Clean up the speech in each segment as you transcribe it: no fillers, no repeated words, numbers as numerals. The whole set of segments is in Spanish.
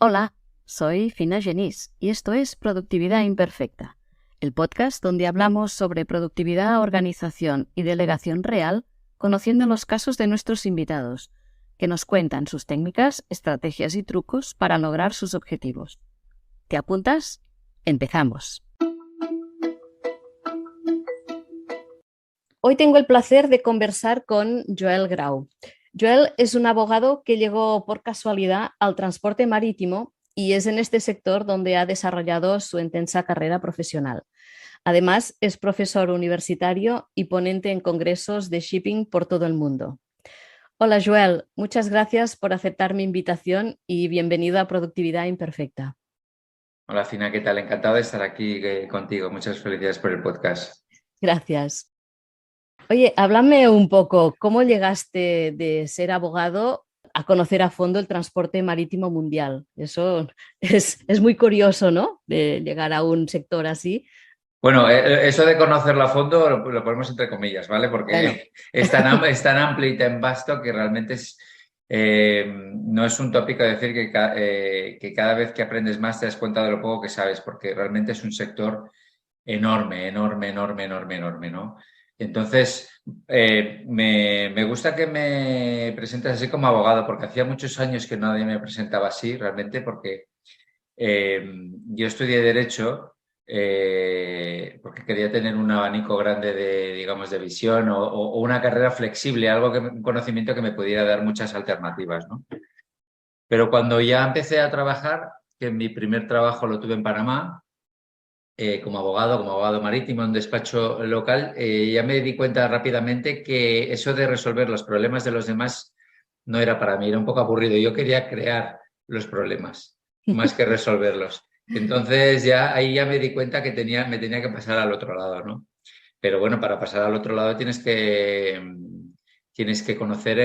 Hola, soy Fina Genís y esto es Productividad Imperfecta, el podcast donde hablamos sobre productividad, organización y delegación real, conociendo los casos de nuestros invitados, que nos cuentan sus técnicas, estrategias y trucos para lograr sus objetivos. ¿Te apuntas? ¡Empezamos! Hoy tengo el placer de conversar con Joel Grau. Joel es un abogado que llegó por casualidad al transporte marítimo y es en este sector donde ha desarrollado su intensa carrera profesional. Además, es profesor universitario y ponente en congresos de shipping por todo el mundo. Hola Joel, muchas gracias por aceptar mi invitación y bienvenido a Productividad Imperfecta. Hola Fina, ¿qué tal? Encantado de estar aquí contigo. Muchas felicidades por el podcast. Gracias. Oye, háblame un poco, ¿cómo llegaste de ser abogado a conocer a fondo el transporte marítimo mundial? Eso es muy curioso, ¿no? De llegar a un sector así. Bueno, eso de conocerlo a fondo lo ponemos entre comillas, ¿vale? Bueno, Porque es tan amplio y tan vasto que realmente no es un tópico decir que cada vez que aprendes más te das cuenta de lo poco que sabes, porque realmente es un sector enorme, enorme, enorme, enorme, enorme, ¿no? Entonces, me gusta que me presentes así como abogado, porque hacía muchos años que nadie me presentaba así, realmente, porque yo estudié Derecho porque quería tener un abanico grande de, digamos, de visión o una carrera flexible, un conocimiento que me pudiera dar muchas alternativas, ¿no? Pero cuando ya empecé a trabajar, que mi primer trabajo lo tuve en Panamá, como abogado marítimo en un despacho local, ya me di cuenta rápidamente que eso de resolver los problemas de los demás no era para mí, era un poco aburrido. Yo quería crear los problemas más que resolverlos. Entonces ahí ya me di cuenta que me tenía que pasar al otro lado, ¿no? Pero bueno, para pasar al otro lado tienes que conocer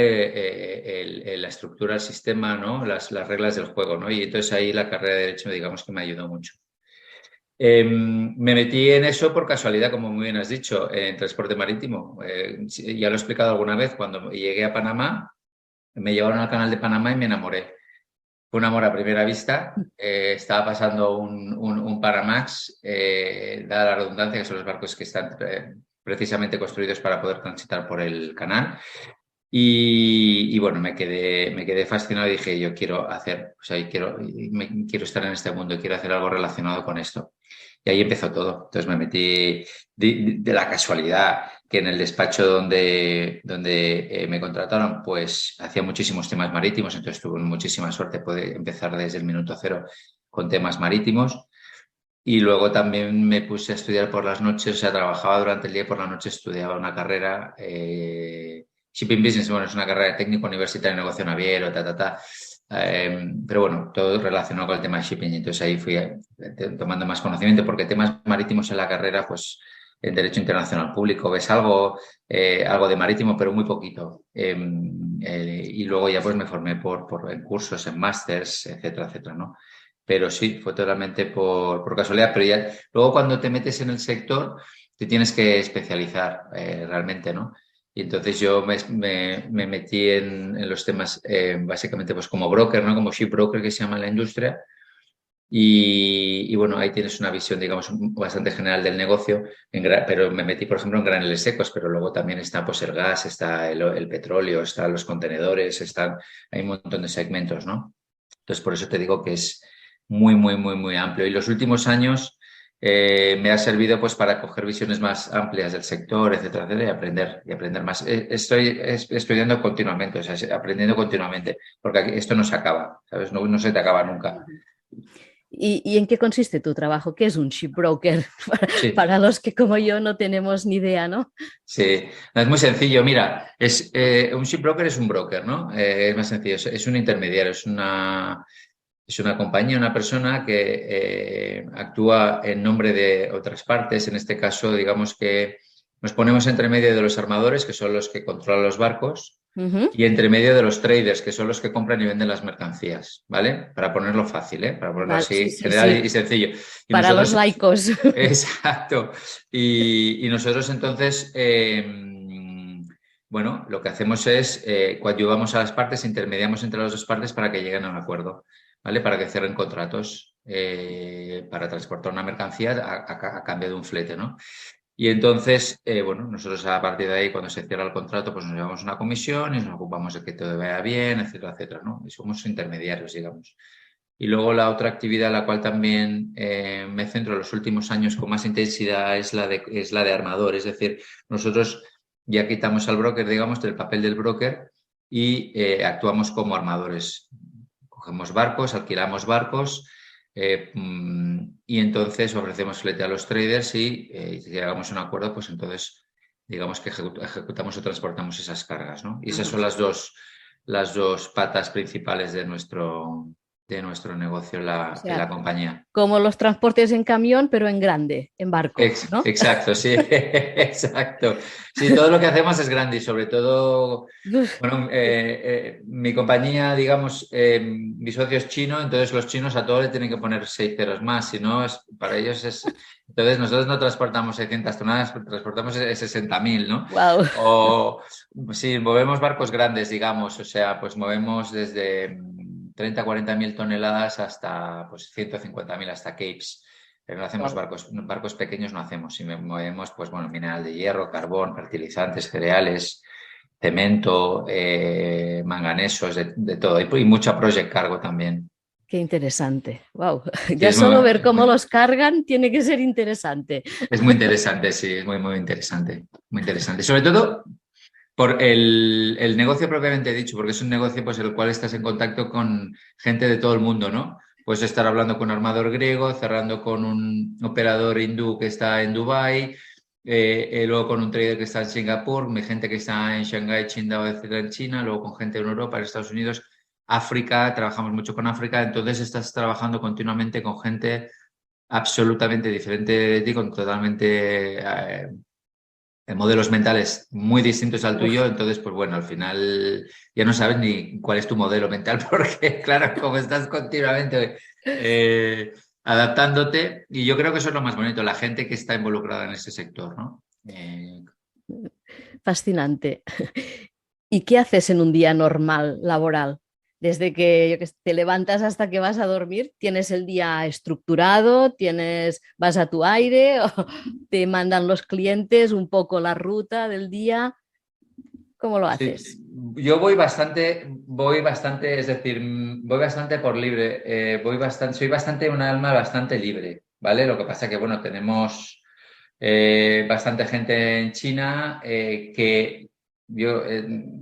la estructura, el sistema, ¿no? Las reglas del juego, ¿no? Y entonces ahí la carrera de Derecho, digamos que me ayudó mucho. Me metí en eso por casualidad, como muy bien has dicho, en transporte marítimo. Ya lo he explicado alguna vez, cuando llegué a Panamá, me llevaron al canal de Panamá y me enamoré. Fue un amor a primera vista. Estaba pasando un Panamax, dada la redundancia, que son los barcos que están precisamente construidos para poder transitar por el canal. Y bueno, me quedé fascinado y dije, yo quiero hacer, o sea, quiero estar en este mundo, quiero hacer algo relacionado con esto. Y ahí empezó todo. Entonces me metí de la casualidad que en el despacho donde me contrataron, pues hacía muchísimos temas marítimos, entonces tuve muchísima suerte, pude empezar desde el minuto cero con temas marítimos. Y luego también me puse a estudiar por las noches, o sea, trabajaba durante el día y por la noche estudiaba una carrera, Shipping Business, bueno, es una carrera de técnico universitario en negocio naviero, pero bueno, todo relacionado con el tema de shipping. Entonces ahí fui tomando más conocimiento, porque temas marítimos en la carrera, pues en Derecho Internacional Público ves algo de marítimo, pero muy poquito. Y luego ya pues me formé en cursos, en másters, etcétera, etcétera, ¿no? Pero sí, fue totalmente por casualidad. Pero ya luego cuando te metes en el sector, te tienes que especializar realmente, ¿no? Y entonces yo me metí en los temas básicamente pues como broker, ¿no? Como shipbroker que se llama en la industria. Y bueno, ahí tienes una visión, digamos, bastante general del negocio, pero me metí, por ejemplo, en graneles secos, pero luego también está pues, el gas, está el petróleo, están los contenedores, hay un montón de segmentos, ¿no? Entonces, por eso te digo que es muy, muy, muy, muy amplio. Y los últimos años me ha servido pues para coger visiones más amplias del sector, etcétera, etcétera, y aprender más. Estoy estudiando continuamente, o sea, aprendiendo continuamente, porque esto no se acaba, ¿sabes? No se te acaba nunca. ¿Y en qué consiste tu trabajo? ¿Qué es un shipbroker? Sí, Para los que como yo no tenemos ni idea, ¿no? sí. No, es muy sencillo. Mira, un shipbroker es un broker, ¿no? Es más sencillo, es un intermediario, es una compañía, una persona que actúa en nombre de otras partes. En este caso, digamos que nos ponemos entre medio de los armadores, que son los que controlan los barcos, Ujú. y entre medio de los traders, que son los que compran y venden las mercancías, ¿vale? Para ponerlo fácil, ¿eh? Para ponerlo Vale, sí, así sí, general sí. y sencillo. Y Para los nosotros, laicos. exacto. Y nosotros entonces, bueno, lo que hacemos es coadyuvamos a las partes, intermediamos entre las dos partes para que lleguen a un acuerdo. ¿vale? Para que cierren contratos para transportar una mercancía a cambio de un flete, ¿no? Y entonces, bueno, nosotros a partir de ahí, cuando se cierra el contrato, pues nos llevamos una comisión y nos ocupamos de que todo vaya bien, etcétera, etcétera, ¿no? Y somos intermediarios, digamos. Y luego la otra actividad en la cual también me centro en los últimos años con más intensidad es la de armador. Es decir, nosotros ya quitamos al broker, digamos, del papel del broker y actuamos como armadores. Cogemos barcos, alquilamos barcos y entonces ofrecemos flete a los traders y si llegamos a un acuerdo, pues entonces digamos que ejecutamos o transportamos esas cargas, ¿no? Y esas son las dos patas principales de nuestro negocio en O en sea, la compañía. como los transportes en camión, pero en grande, en barco, ¿no? Exacto, sí, exacto. Sí, todo lo que hacemos es grande y sobre todo, Uf, bueno, mi compañía, digamos, mi socio es chino, entonces los chinos a todos le tienen que poner 6 ceros más, si no, para ellos es... Entonces nosotros no transportamos 600 toneladas, transportamos 60.000, ¿no? wow. O sí, movemos barcos grandes, digamos, o sea, pues movemos desde 30, 40.000 toneladas hasta pues 150.000 hasta Capes. Pero no hacemos Wow. barcos pequeños, no hacemos. Si movemos, pues bueno, mineral de hierro, carbón, fertilizantes, cereales, cemento, manganesos, de todo. Y mucha project cargo también. Qué interesante. Wow. Sí, Ya solo ver cómo los cargan tiene que ser interesante. es muy interesante, sí, es muy, muy interesante. Muy interesante. Sobre todo por el negocio propiamente dicho, porque es un negocio pues, en el cual estás en contacto con gente de todo el mundo, ¿no? Puedes estar hablando con un armador griego, cerrando con un operador hindú que está en Dubái, luego con un trader que está en Singapur, gente que está en Shanghái, Qingdao, etcétera, en China, luego con gente en Europa, en Estados Unidos, África, trabajamos mucho con África, entonces estás trabajando continuamente con gente absolutamente diferente de ti, con totalmente modelos mentales muy distintos al tuyo, Uf. entonces, pues bueno, al final ya no sabes ni cuál es tu modelo mental, porque claro, como estás continuamente adaptándote, y yo creo que eso es lo más bonito, la gente que está involucrada en ese sector, ¿no? Fascinante. ¿Y qué haces en un día normal laboral? Desde que, te levantas hasta que vas a dormir, ¿tienes el día estructurado? ¿Vas a tu aire? ¿O te mandan los clientes un poco la ruta del día? ¿Cómo lo Sí, haces? yo voy bastante, es decir, voy bastante por libre, soy bastante un alma bastante libre, ¿vale? Lo que pasa que, bueno, tenemos bastante gente en China que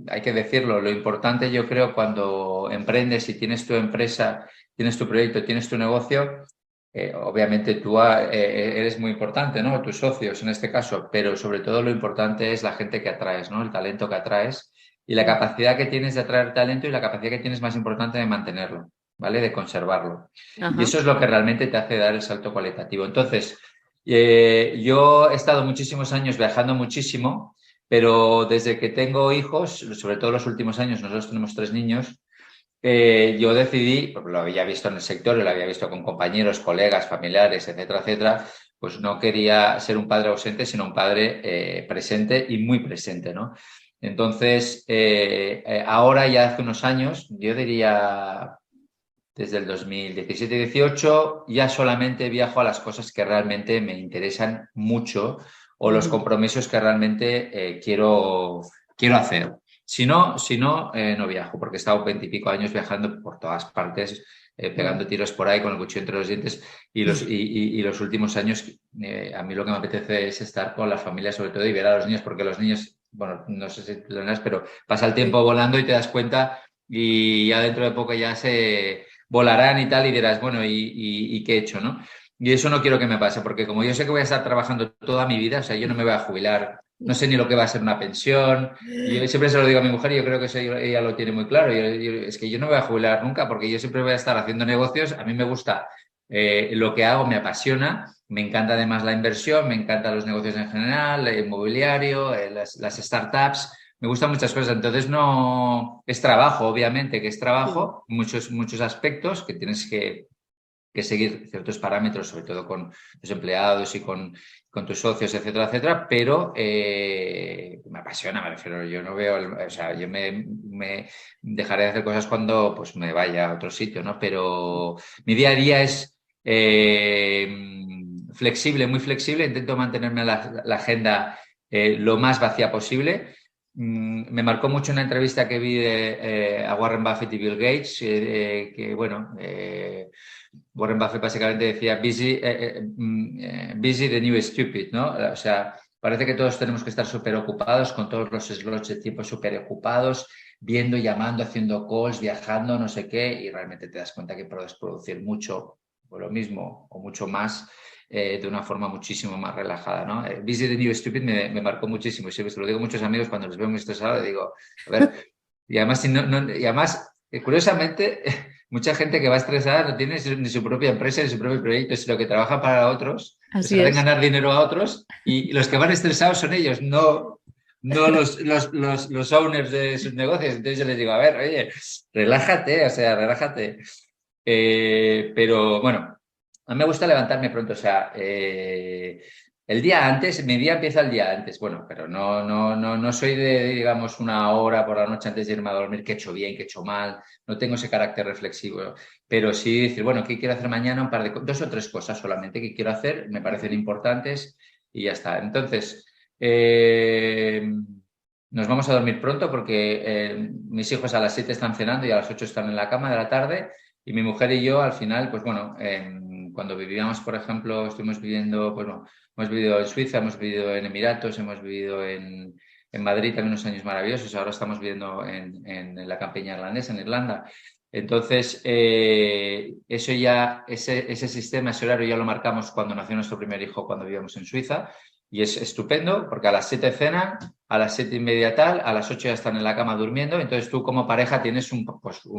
hay que decirlo, lo importante yo creo cuando emprendes y tienes tu empresa, tienes tu proyecto, tienes tu negocio, obviamente tú eres muy importante, ¿no? Tus socios en este caso, pero sobre todo lo importante es la gente que atraes, ¿no? El talento que atraes y la capacidad que tienes de atraer talento y la capacidad que tienes más importante de mantenerlo, ¿vale? De conservarlo. Y Ajá. eso es lo que realmente te hace dar el salto cualitativo. Entonces, yo he estado muchísimos años viajando muchísimo, pero desde que tengo hijos, sobre todo los últimos años, nosotros tenemos 3 niños, yo decidí, porque lo había visto en el sector, lo había visto con compañeros, colegas, familiares, etcétera, etcétera, pues no quería ser un padre ausente, sino un padre presente y muy presente, ¿no? Entonces, ahora ya hace unos años, yo diría desde el 2017-18, ya solamente viajo a las cosas que realmente me interesan mucho o los Ujú. compromisos que realmente quiero hacer. Si no, no viajo, porque he estado 20 y pico años viajando por todas partes, Wow. pegando tiros por ahí con el cuchillo entre los dientes. Y los últimos años, a mí lo que me apetece es estar con la familia, sobre todo, y ver a los niños, porque los niños, bueno, no sé si lo verás, pero pasa el Sí. tiempo volando y te das cuenta y ya dentro de poco ya se volarán y tal, y dirás, bueno, ¿y qué he hecho, no? Y eso no quiero que me pase, porque como yo sé que voy a estar trabajando toda mi vida, o sea, yo no me voy a jubilar, no sé ni lo que va a ser una pensión, y yo siempre se lo digo a mi mujer y yo creo que ella lo tiene muy claro, es que yo no me voy a jubilar nunca, porque yo siempre voy a estar haciendo negocios, a mí me gusta lo que hago, me apasiona, me encanta además la inversión, me encantan los negocios en general, el inmobiliario, las startups, me gustan muchas cosas, entonces no es trabajo, obviamente que es Mm. trabajo, muchos aspectos que tienes que seguir ciertos parámetros, sobre todo con tus empleados y con tus socios, etcétera, etcétera, pero me apasiona, me refiero, yo no veo, o sea, yo me dejaré de hacer cosas cuando pues me vaya a otro sitio, ¿no? Pero mi día a día es flexible, muy flexible, intento mantenerme la agenda lo más vacía posible. Me marcó mucho una entrevista que vi a Warren Buffett y Bill Gates, que bueno, Warren Buffett básicamente decía busy the new stupid, ¿no? O sea, parece que todos tenemos que estar súper ocupados, con todos los slots de tiempo súper ocupados, viendo, llamando, haciendo calls, viajando, no sé qué, y realmente te das cuenta que puedes producir mucho o lo mismo o mucho más de una forma muchísimo más relajada, ¿no? Busy the New Stupid me marcó muchísimo. Siempre se lo digo a muchos amigos cuando los veo muy estresados, le digo, a ver, y además, curiosamente, mucha gente que va estresada no tiene ni su propia empresa ni su propio proyecto, sino que trabaja para otros, les hacen ganar dinero a otros, y los que van estresados son ellos, no los owners de sus negocios. Entonces yo les digo, a ver, oye, relájate, o sea, relájate. Pero bueno, a mí me gusta levantarme pronto, o sea, el día antes, mi día empieza el día antes, bueno, pero no soy de, digamos, una hora por la noche antes de irme a dormir, que he hecho bien, que he hecho mal, no tengo ese carácter reflexivo, pero sí decir, bueno, ¿qué quiero hacer mañana? Un par de dos o tres cosas solamente que quiero hacer, me parecen importantes y ya está. Entonces, nos vamos a dormir pronto porque mis hijos a las 7 están cenando y a las 8 están en la cama de la tarde. Y mi mujer y yo, al final, pues bueno, cuando vivíamos, por ejemplo, estuvimos viviendo, pues bueno, hemos vivido en Suiza, hemos vivido en Emiratos, hemos vivido en Madrid también unos años maravillosos, ahora estamos viviendo en la campiña irlandesa, en Irlanda. Entonces, eso ya, ese sistema, ese horario ya lo marcamos cuando nació nuestro primer hijo, cuando vivíamos en Suiza. Y es estupendo porque a las 7 cenan, a las 7:30 tal, a las 8 ya están en la cama durmiendo. Entonces tú como pareja tienes un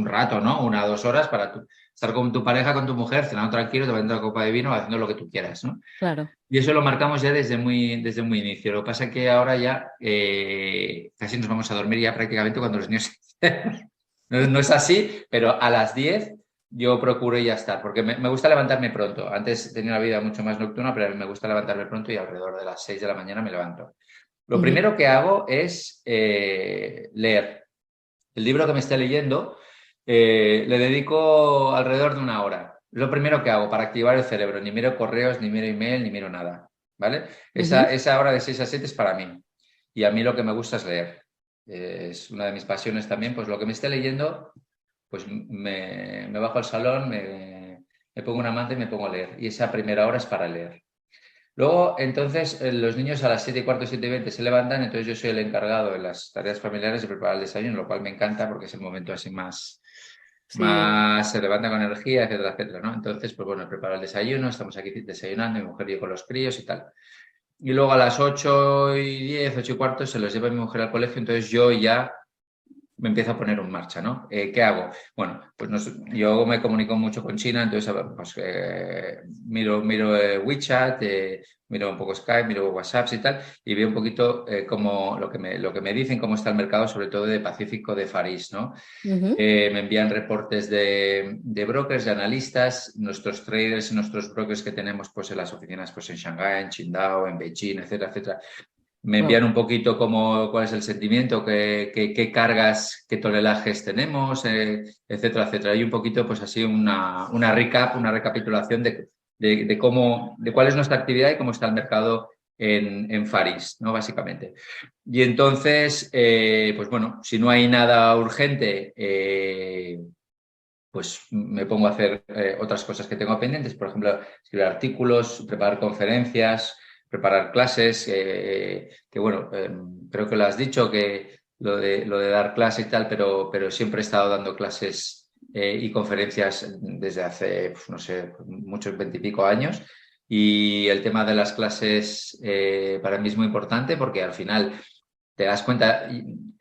rato, ¿no? 1 o 2 horas para estar con tu pareja, con tu mujer, cenando tranquilo, tomando una copa de vino, haciendo lo que tú quieras, ¿no? Claro. Y eso lo marcamos ya desde muy inicio. Lo que pasa es que ahora ya casi nos vamos a dormir ya prácticamente cuando los niños... no es así, pero a las 10 yo procuro ya estar, porque me gusta levantarme pronto. Antes tenía una vida mucho más nocturna, pero me gusta levantarme pronto y alrededor de las 6 de la mañana me levanto. Lo primero que hago es leer. El libro que me esté leyendo le dedico alrededor de 1 hora. Es lo primero que hago para activar el cerebro. Ni miro correos, ni miro email, ni miro nada. ¿Vale? Esa hora de 6 a 7 es para mí. Y a mí lo que me gusta es leer. Es una de mis pasiones también. Pues lo que me esté leyendo, pues me bajo al salón, me pongo una manta y me pongo a leer. Y esa primera hora es para leer. Luego, entonces, los niños a las 7:15, 7:20 se levantan, entonces yo soy el encargado de las tareas familiares de preparar el desayuno, lo cual me encanta porque es el momento así más se levanta con energía, etcétera, etcétera, ¿no? Entonces, pues bueno, preparo el desayuno, estamos aquí desayunando, mi mujer y yo con los críos y tal. Y luego a las 8:10, 8:15 se los lleva mi mujer al colegio, entonces yo ya me empiezo a poner en marcha, ¿no? ¿Qué hago? Bueno, pues yo me comunico mucho con China, entonces pues, miro WeChat, miro un poco Skype, miro WhatsApp y tal, y veo un poquito como lo que me dicen, cómo está el mercado, sobre todo de Pacífico, de Far East, ¿no? Me envían reportes de brokers, de analistas, nuestros traders y nuestros brokers que tenemos pues en las oficinas pues en Shanghái, en Qingdao, en Beijing, etcétera, etcétera. Me envían un poquito cuál es el sentimiento, qué cargas, qué tonelajes tenemos, etcétera, etcétera. Y un poquito, pues así, una recapitulación de cuál es nuestra actividad y cómo está el mercado en Far East, ¿no? Básicamente. Y entonces, pues bueno, si no hay nada urgente, pues me pongo a hacer otras cosas que tengo pendientes. Por ejemplo, escribir artículos, preparar conferencias, preparar clases, que bueno, creo que lo has dicho, que lo de dar clase y tal, pero siempre he estado dando clases y conferencias desde hace, pues, no sé, muchos 20 y pico años. Y el tema de las clases para mí es muy importante porque al final te das cuenta,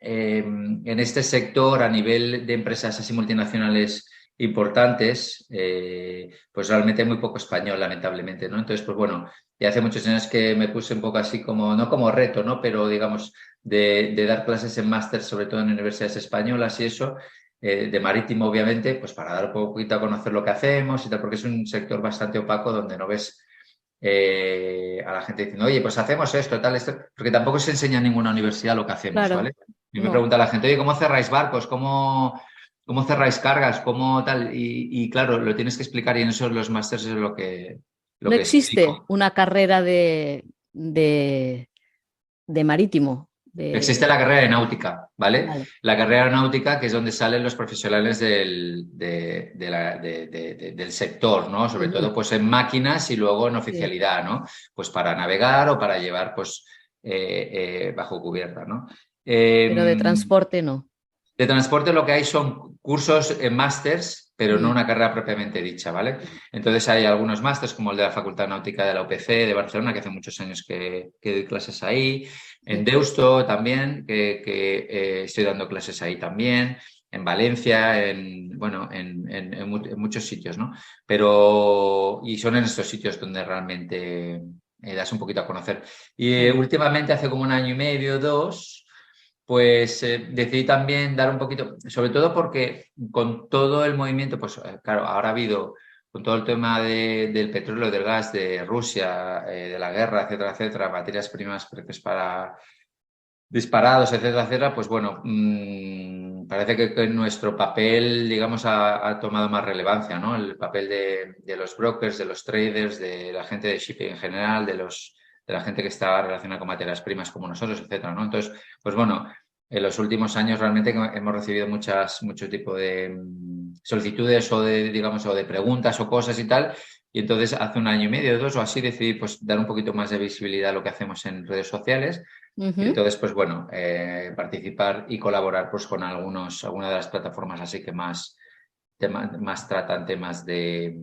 en este sector a nivel de empresas así multinacionales importantes, pues realmente hay muy poco español, lamentablemente, ¿no? Entonces, pues bueno, y hace muchos años que me puse un poco así como, no como reto, ¿no? Pero digamos, de dar clases en máster, sobre todo en universidades españolas y eso. de marítimo, obviamente, pues para dar un poquito a conocer lo que hacemos y tal, porque es un sector bastante opaco donde no ves a la gente diciendo, oye, pues hacemos esto, tal, esto, porque tampoco se enseña en ninguna universidad lo que hacemos, Claro, ¿vale? Y me no. pregunta la gente, oye, ¿cómo cerráis barcos? ¿Cómo cerráis cargas? ¿Cómo tal? Y claro, lo tienes que explicar y en eso los másters es lo No que existe explico. una carrera de marítimo. Existe la carrera de náutica, ¿vale? Vale. La carrera de náutica, que es donde salen los profesionales del sector, ¿no? Sobre Ujú. todo pues en máquinas y luego en Sí. oficialidad, ¿no? Pues para navegar o para llevar pues bajo cubierta, ¿no? Pero de transporte no. De transporte lo que hay son cursos en másters, pero no Mm. una carrera propiamente dicha, ¿vale? Entonces hay algunos másters, como el de la Facultad Náutica de la UPC de Barcelona, que hace muchos años que doy clases ahí, en Sí. Deusto también, que estoy dando clases ahí también, en Valencia, bueno, en muchos sitios, ¿no? Y son en estos sitios donde realmente das un poquito a conocer. Y Claro. últimamente, hace como un año y medio, dos, pues decidí también dar un poquito, sobre todo porque con todo el movimiento, pues claro, ahora ha habido, con todo el tema del petróleo, del gas, de Rusia, de la guerra, etcétera, materias primas, precios para disparados, etcétera, pues bueno, parece que nuestro papel, digamos, ha tomado más relevancia, ¿no? El papel de los brokers, de los traders, de la gente de shipping en general, de la gente que está relacionada con materias primas como nosotros, etcétera, ¿no? Entonces, pues bueno, en los últimos años realmente hemos recibido mucho tipo de solicitudes o digamos, o de preguntas o cosas y tal. Y entonces hace un año y medio, dos o así, decidí pues dar un poquito más de visibilidad a lo que hacemos en redes sociales. Y Ujú. entonces, pues bueno, participar y colaborar pues con algunas de las plataformas así que más tratan temas de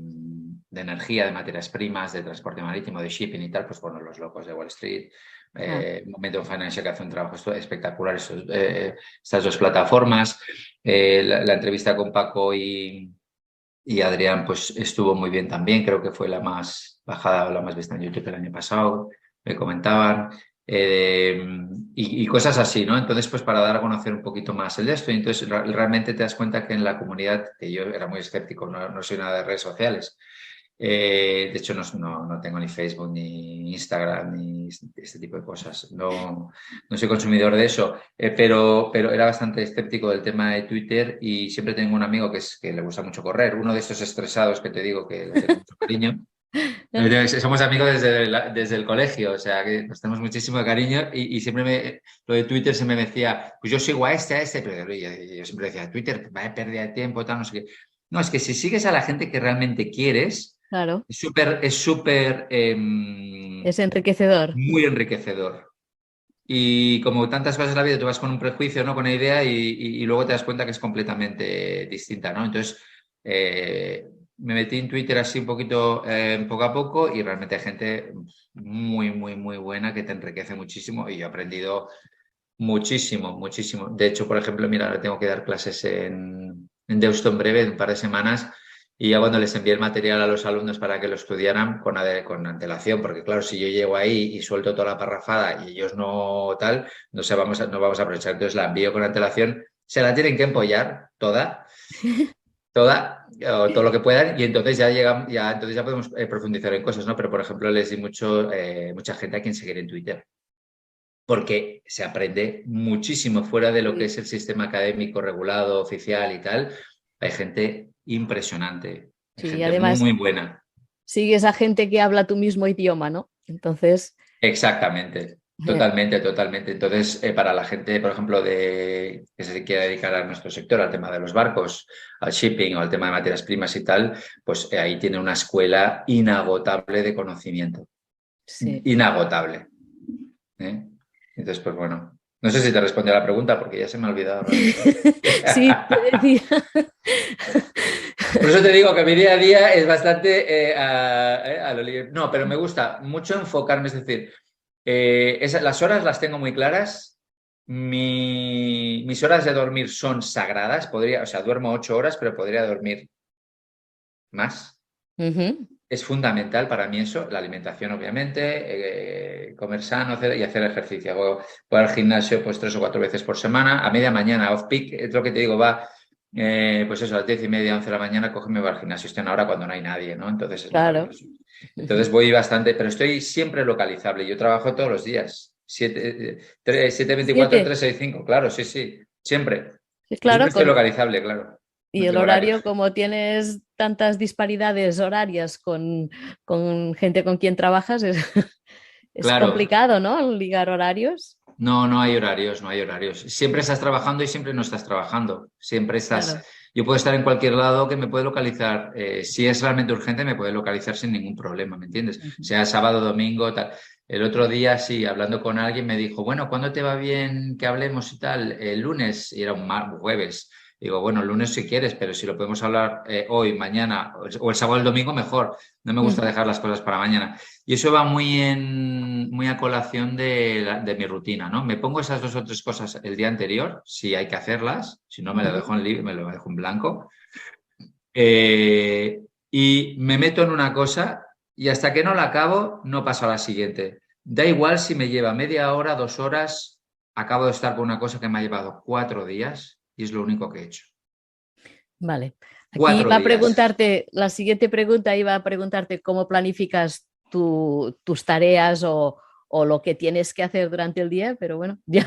energía, de materias primas, de transporte marítimo, de shipping y tal, pues bueno, los locos de Wall Street, Ah, Momentum Financial, que hace un trabajo espectacular, estas dos plataformas. La entrevista con Paco y Adrián pues estuvo muy bien también, creo que fue la más bajada o la más vista en YouTube el año pasado, me comentaban, eh, y cosas así, ¿no? Entonces, pues para dar a conocer un poquito más el de esto, y entonces realmente te das cuenta que en la comunidad, que yo era muy escéptico, no soy nada de redes sociales, de hecho, no tengo ni Facebook, ni Instagram, ni este tipo de cosas. No soy consumidor de eso, pero era bastante escéptico del tema de Twitter y siempre tengo un amigo que le gusta mucho correr, uno de estos estresados que te digo que le tengo mucho cariño. Somos amigos desde el colegio, o sea, que nos tenemos muchísimo cariño y siempre lo de Twitter se me decía, pues yo sigo a este, pero yo siempre decía, Twitter, vaya pérdida de tiempo, tal, no sé qué. No, es que si sigues a la gente que realmente quieres, claro, es súper es enriquecedor. muy enriquecedor. Y como tantas cosas en la vida, tú vas con un prejuicio, ¿no? Con una idea y luego te das cuenta que es completamente distinta, ¿no? Entonces, me metí en Twitter así un poquito poco a poco y realmente hay gente muy, muy, muy buena que te enriquece muchísimo y yo he aprendido muchísimo, muchísimo. De hecho, por ejemplo, mira, ahora tengo que dar clases en Deusto en breve, en un par de semanas, y ya cuando les envié el material a los alumnos para que lo estudiaran con antelación, porque claro, si yo llego ahí y suelto toda la parrafada y ellos no tal, no vamos a aprovechar. Entonces la envío con antelación, se la tienen que empollar toda, o todo lo que puedan, y entonces entonces ya podemos profundizar en cosas, ¿no? Pero, por ejemplo, les di mucha gente a quien seguir en Twitter porque se aprende muchísimo fuera de lo que Sí. es el sistema académico regulado, oficial y tal. Hay gente impresionante, hay Sí, y gente muy, además muy buena. sigues a gente que habla tu mismo idioma, ¿no? Entonces, Exactamente, totalmente, totalmente. Entonces, para la gente, por ejemplo, que se quiera dedicar a nuestro sector, al tema de los barcos, al shipping o al tema de materias primas y tal, pues ahí tiene una escuela inagotable de conocimiento. sí. Inagotable. ¿Eh? Entonces, pues bueno, no sé si te responde a la pregunta porque ya se me ha olvidado realmente. Sí, te decía. Por eso te digo que mi día a día es bastante a lo libre. No, pero me gusta mucho enfocarme, es decir, las horas las tengo muy claras. Mis horas de dormir son sagradas. O sea, duermo 8 horas, pero podría dormir más. Ujú. Es fundamental para mí eso, la alimentación obviamente, comer sano y hacer ejercicio. Voy al gimnasio pues 3 o 4 veces por semana, a media mañana, off-peak, es lo que te digo, pues eso, a las 10:30, 11 de la mañana, coge y me voy al gimnasio. Estoy en ahora cuando no hay nadie, ¿no? Entonces es Claro. maravilloso. Entonces voy bastante, pero estoy siempre localizable. Yo trabajo todos los días. 7/24, 7. 365, claro, sí, sí, siempre. Sí, Yo siempre claro, estoy localizable, claro. y No el tengo horario, horarios. como tienes tantas disparidades horarias con gente con quien trabajas, es, es Claro, complicado, ¿no? Ligar horarios. no, no hay horarios, no hay horarios. Siempre estás trabajando y siempre no estás trabajando. Siempre estás. Claro. Yo puedo estar en cualquier lado que me puede localizar. Si es realmente urgente, me puede localizar sin ningún problema, ¿me entiendes? Ujú. Sea sábado, domingo, tal. El otro día, sí, hablando con alguien, me dijo, bueno, ¿cuándo te va bien que hablemos y tal? El lunes, y era un jueves. Digo, bueno, el lunes si quieres, pero si lo podemos hablar hoy, mañana, o el sábado o el domingo, mejor. No me gusta Ujú. dejar las cosas para mañana. Y eso va muy a colación de mi rutina, ¿no? Me pongo esas 2 o 3 cosas el día anterior, si hay que hacerlas, si no me lo dejo Ujú. me lo dejo en blanco. Eh, y me meto en una cosa y hasta que no la acabo, no paso a la siguiente. Da igual si me lleva media hora, 2 horas, acabo de estar con una cosa que me ha llevado 4 días y es lo único que he hecho. Vale. Aquí Cuatro iba a días. preguntarte, la siguiente pregunta iba a preguntarte cómo planificas tus tareas o lo que tienes que hacer durante el día, pero bueno, ya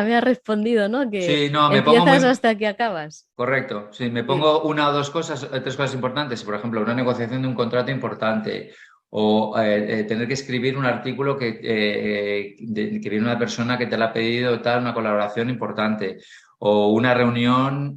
me has respondido, ¿no? Que Sí, no, me pongo empiezas muy, hasta que acabas. correcto, sí, me Sí. pongo 1 o 2 cosas, 3 cosas importantes, por ejemplo, una negociación de un contrato importante o tener que escribir un artículo que viene una persona que te la ha pedido, tal, una colaboración importante o una reunión,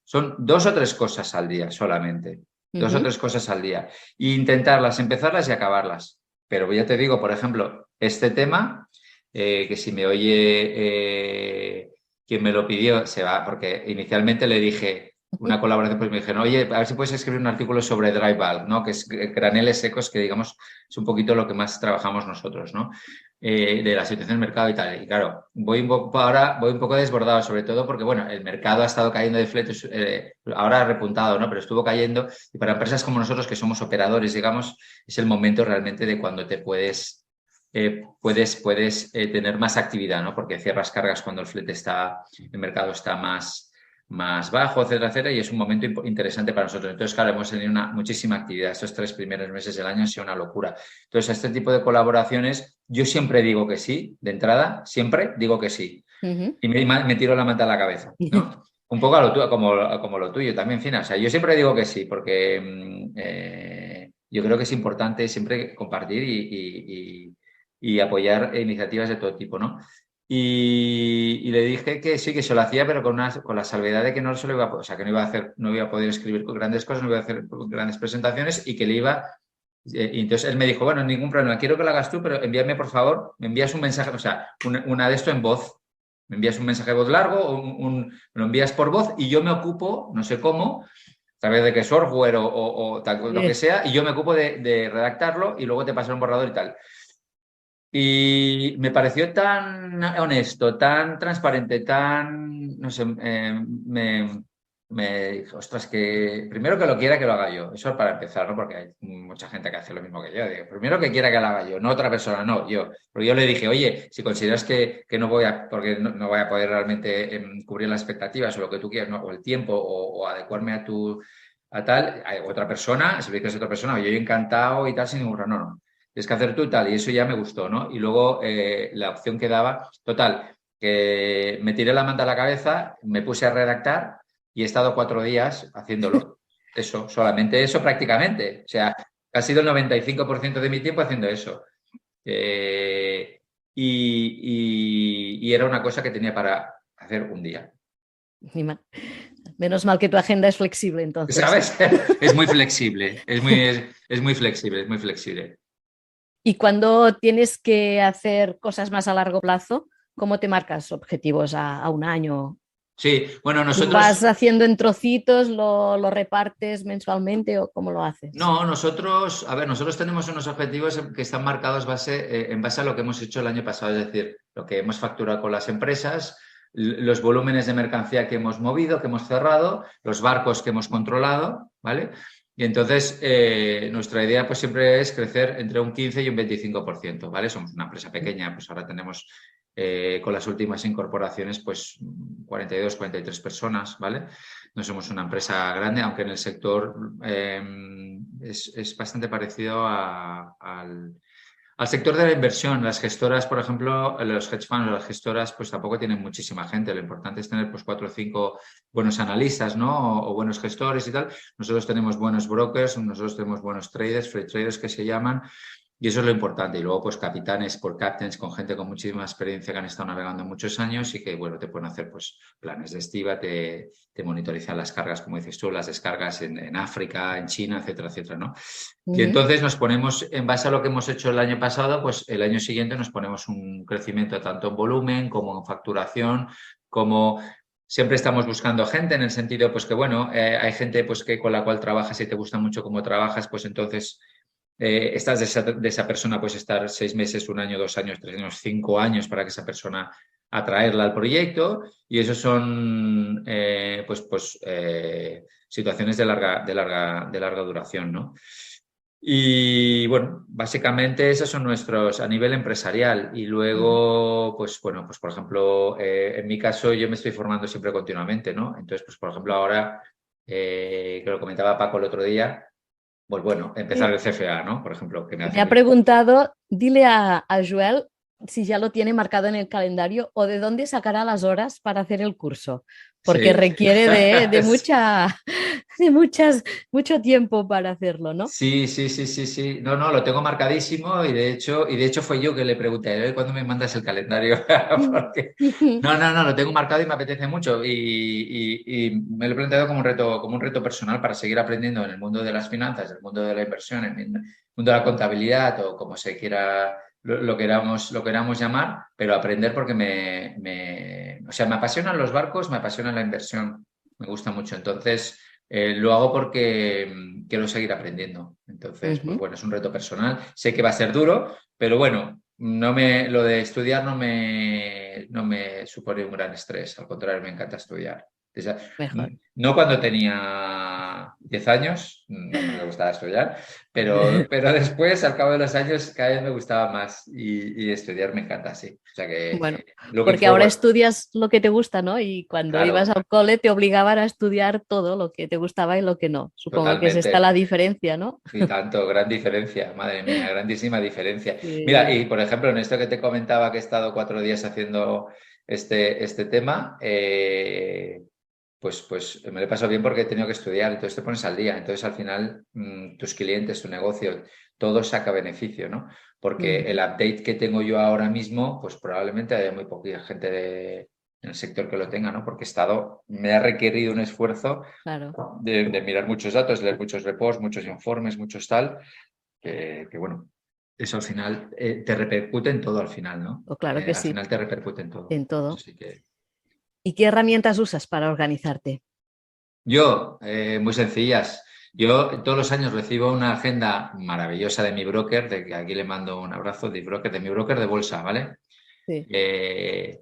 son 2 o 3 cosas al día solamente, dos o Ujú. tres cosas al día. E intentarlas, empezarlas y acabarlas. Pero ya te digo, por ejemplo, este tema, que si me oye quien me lo pidió se va, porque inicialmente le dije una colaboración, pues me dijeron, oye, a ver si puedes escribir un artículo sobre dry bulk, ¿no? Que es graneles secos, que digamos es un poquito lo que más trabajamos nosotros, ¿no? De la situación del mercado y tal. Y claro, ahora voy un poco desbordado, sobre todo porque, bueno, el mercado ha estado cayendo de fletes, ahora ha repuntado, ¿no? Pero estuvo cayendo y para empresas como nosotros, que somos operadores, digamos, es el momento realmente de cuando te puedes tener más actividad, ¿no? Porque cierras cargas cuando el mercado está más bajo, etcétera, etcétera, y es un momento interesante para nosotros. Entonces, claro, hemos tenido muchísima actividad. Estos 3 primeros meses del año han sido una locura. Entonces, a este tipo de colaboraciones, yo siempre digo que sí, de entrada, siempre digo que sí. Ujú. Y me tiro la manta a la cabeza, ¿no? Un poco a lo tuyo, como lo tuyo también, Fina. O sea, yo siempre digo que sí, porque yo creo que es importante siempre compartir y apoyar iniciativas de todo tipo, ¿no? Y le dije que sí, que se lo hacía, pero con la salvedad de que no se lo iba a, o sea, que no iba a hacer, no iba a poder escribir grandes cosas, no iba a hacer grandes presentaciones y que le iba. Y entonces él me dijo, bueno, ningún problema, quiero que lo hagas tú, pero envíame, por favor, me envías un mensaje, o sea, una de esto en voz. Me envías un mensaje de voz largo, me lo envías por voz y yo me ocupo, no sé cómo, a través de qué software o lo que Sí. sea, y yo me ocupo de redactarlo y luego te paso un borrador y tal. Y me pareció tan honesto, tan transparente, tan, no sé, me dije, ostras, que primero que lo quiera que lo haga yo. Eso es para empezar, ¿no? Porque hay mucha gente que hace lo mismo que yo. Digo, primero que quiera que lo haga yo, no otra persona, no, yo. Porque yo le dije, oye, si consideras que no voy a, porque no voy a poder realmente cubrir las expectativas o lo que tú quieras, ¿no? O el tiempo o adecuarme a tal, hay otra persona, si me dices otra persona, oye, yo encantado y tal, sin ningún problema, no. Tienes que hacer tú y tal, y eso ya me gustó, ¿no? Y luego la opción que daba, total, que me tiré la manta a la cabeza, me puse a redactar y he estado 4 días haciéndolo. Eso, solamente eso prácticamente. O sea, ha sido el 95% de mi tiempo haciendo eso. Eh, y era una cosa que tenía para hacer un día. Ni ma- Menos mal que tu agenda es flexible, entonces. ¿Sabes? Es muy flexible, es muy flexible, es muy flexible. Y cuando tienes que hacer cosas más a largo plazo, ¿cómo te marcas objetivos a un año? Sí, bueno, ¿Vas nosotros. haciendo en trocitos, lo repartes mensualmente o cómo lo haces? No, nosotros, a ver, nosotros tenemos unos objetivos que están marcados en base a lo que hemos hecho el año pasado, es decir, lo que hemos facturado con las empresas, los volúmenes de mercancía que hemos movido, que hemos cerrado, los barcos que hemos controlado, ¿vale? Y entonces, nuestra idea pues siempre es crecer entre un 15 y un 25%, ¿vale? Somos una empresa pequeña, pues ahora tenemos con las últimas incorporaciones, pues 42, 43 personas, ¿vale? No somos una empresa grande, aunque en el sector es bastante parecido al sector de la inversión. Las gestoras, por ejemplo, los hedge funds, las gestoras, pues tampoco tienen muchísima gente. Lo importante es tener pues 4 o 5 buenos analistas, ¿no? O buenos gestores y tal. Nosotros tenemos buenos brokers, nosotros tenemos buenos traders, free traders que se llaman. Y eso es lo importante. Y luego, pues, capitanes por captains con gente con muchísima experiencia que han estado navegando muchos años y que, bueno, te pueden hacer, pues, planes de estiva, te monitorizan las cargas, como dices tú, las descargas en África, en China, etcétera, etcétera, ¿no? Y entonces nos ponemos, en base a lo que hemos hecho el año pasado, pues el año siguiente nos ponemos un crecimiento tanto en volumen como en facturación, como siempre estamos buscando gente en el sentido, pues que, bueno, hay gente pues que con la cual trabajas y te gusta mucho cómo trabajas, pues entonces estás de esa persona, pues estar 6 meses, 1 año, 2 años, 3 años, 5 años para que esa persona atraerla al proyecto, y eso son situaciones de larga duración, ¿no? Y bueno, básicamente esos son nuestros a nivel empresarial. Y luego, pues bueno, pues por ejemplo, en mi caso yo me estoy formando siempre continuamente, ¿no? Entonces, pues por ejemplo, ahora, que lo comentaba Paco el otro día, pues bueno, empezar el CFA, ¿no? Por ejemplo, que me hace Me ha preguntado, dile a Joel si ya lo tiene marcado en el calendario o de dónde sacará las horas para hacer el curso, porque Sí. requiere mucho tiempo para hacerlo, ¿no? Sí, sí, sí, sí, sí. No, no, lo tengo marcadísimo y de hecho fue yo que le pregunté, ¿cuándo me mandas el calendario? Porque no, lo tengo marcado y me apetece mucho y me lo he planteado como un reto personal para seguir aprendiendo en el mundo de las finanzas, el mundo de la inversión, en el mundo de la contabilidad o como se quiera, lo queramos llamar, pero aprender porque o sea, me apasionan los barcos, me apasiona la inversión, me gusta mucho. Entonces, lo hago porque quiero seguir aprendiendo. Entonces, pues bueno, es un reto personal. Sé que va a ser duro, pero bueno, lo de estudiar no me supone un gran estrés. Al contrario, me encanta estudiar. Mejor. No cuando tenía 10 años, no me gustaba estudiar, pero después, al cabo de los años, cada vez me gustaba más y estudiar me encanta, sí. O sea que Bueno, looking porque ahora forward, estudias lo que te gusta, ¿no? Y cuando ibas claro, al cole te obligaban a estudiar todo lo que te gustaba y lo que no. Supongo que es esta la totalmente. diferencia, ¿no? Y tanto, gran diferencia, madre mía, grandísima diferencia. Mira, Sí. y por ejemplo, en esto que te comentaba que he estado 4 días haciendo este tema, pues me lo he pasado bien porque he tenido que estudiar, entonces te pones al día, entonces al final tus clientes, tu negocio, todo saca beneficio, ¿no? Porque el update que tengo yo ahora mismo, pues probablemente haya muy poquita gente en el sector que lo tenga, ¿no? Porque me ha requerido un esfuerzo Claro. de mirar muchos datos, leer muchos reports, muchos informes, muchos tal, que bueno, eso al final te repercute en todo al final, ¿no? O claro que Al sí, final te repercute en todo. en todo. Así que ¿Y qué herramientas usas para organizarte? yo, muy sencillas. Yo todos los años recibo una agenda maravillosa de mi broker, de que aquí le mando un abrazo de mi broker de bolsa, ¿vale? Sí. Eh,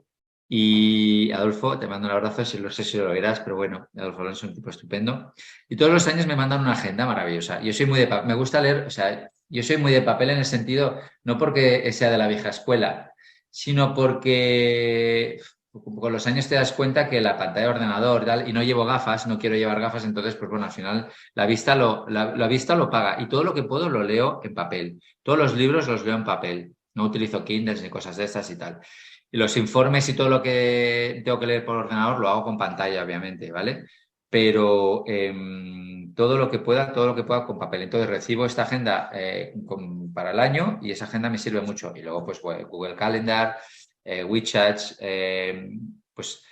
y Adolfo, te mando un abrazo, no sé si lo oirás, pero bueno, Adolfo Alonso es un tipo estupendo. Y todos los años me mandan una agenda maravillosa. Yo soy muy me gusta leer, o sea, yo soy muy de papel en el sentido, no porque sea de la vieja escuela, sino porque con los años te das cuenta que la pantalla de ordenador y tal, y no llevo gafas, no quiero llevar gafas, entonces, pues bueno, al final la vista lo paga. Y todo lo que puedo lo leo en papel. Todos los libros los leo en papel. No utilizo Kindles ni cosas de estas y tal. Y los informes y todo lo que tengo que leer por ordenador lo hago con pantalla, obviamente, ¿vale? Pero todo lo que pueda con papel. Entonces recibo esta agenda para el año y esa agenda me sirve mucho. Y luego, pues, Google Calendar, WeChat, pues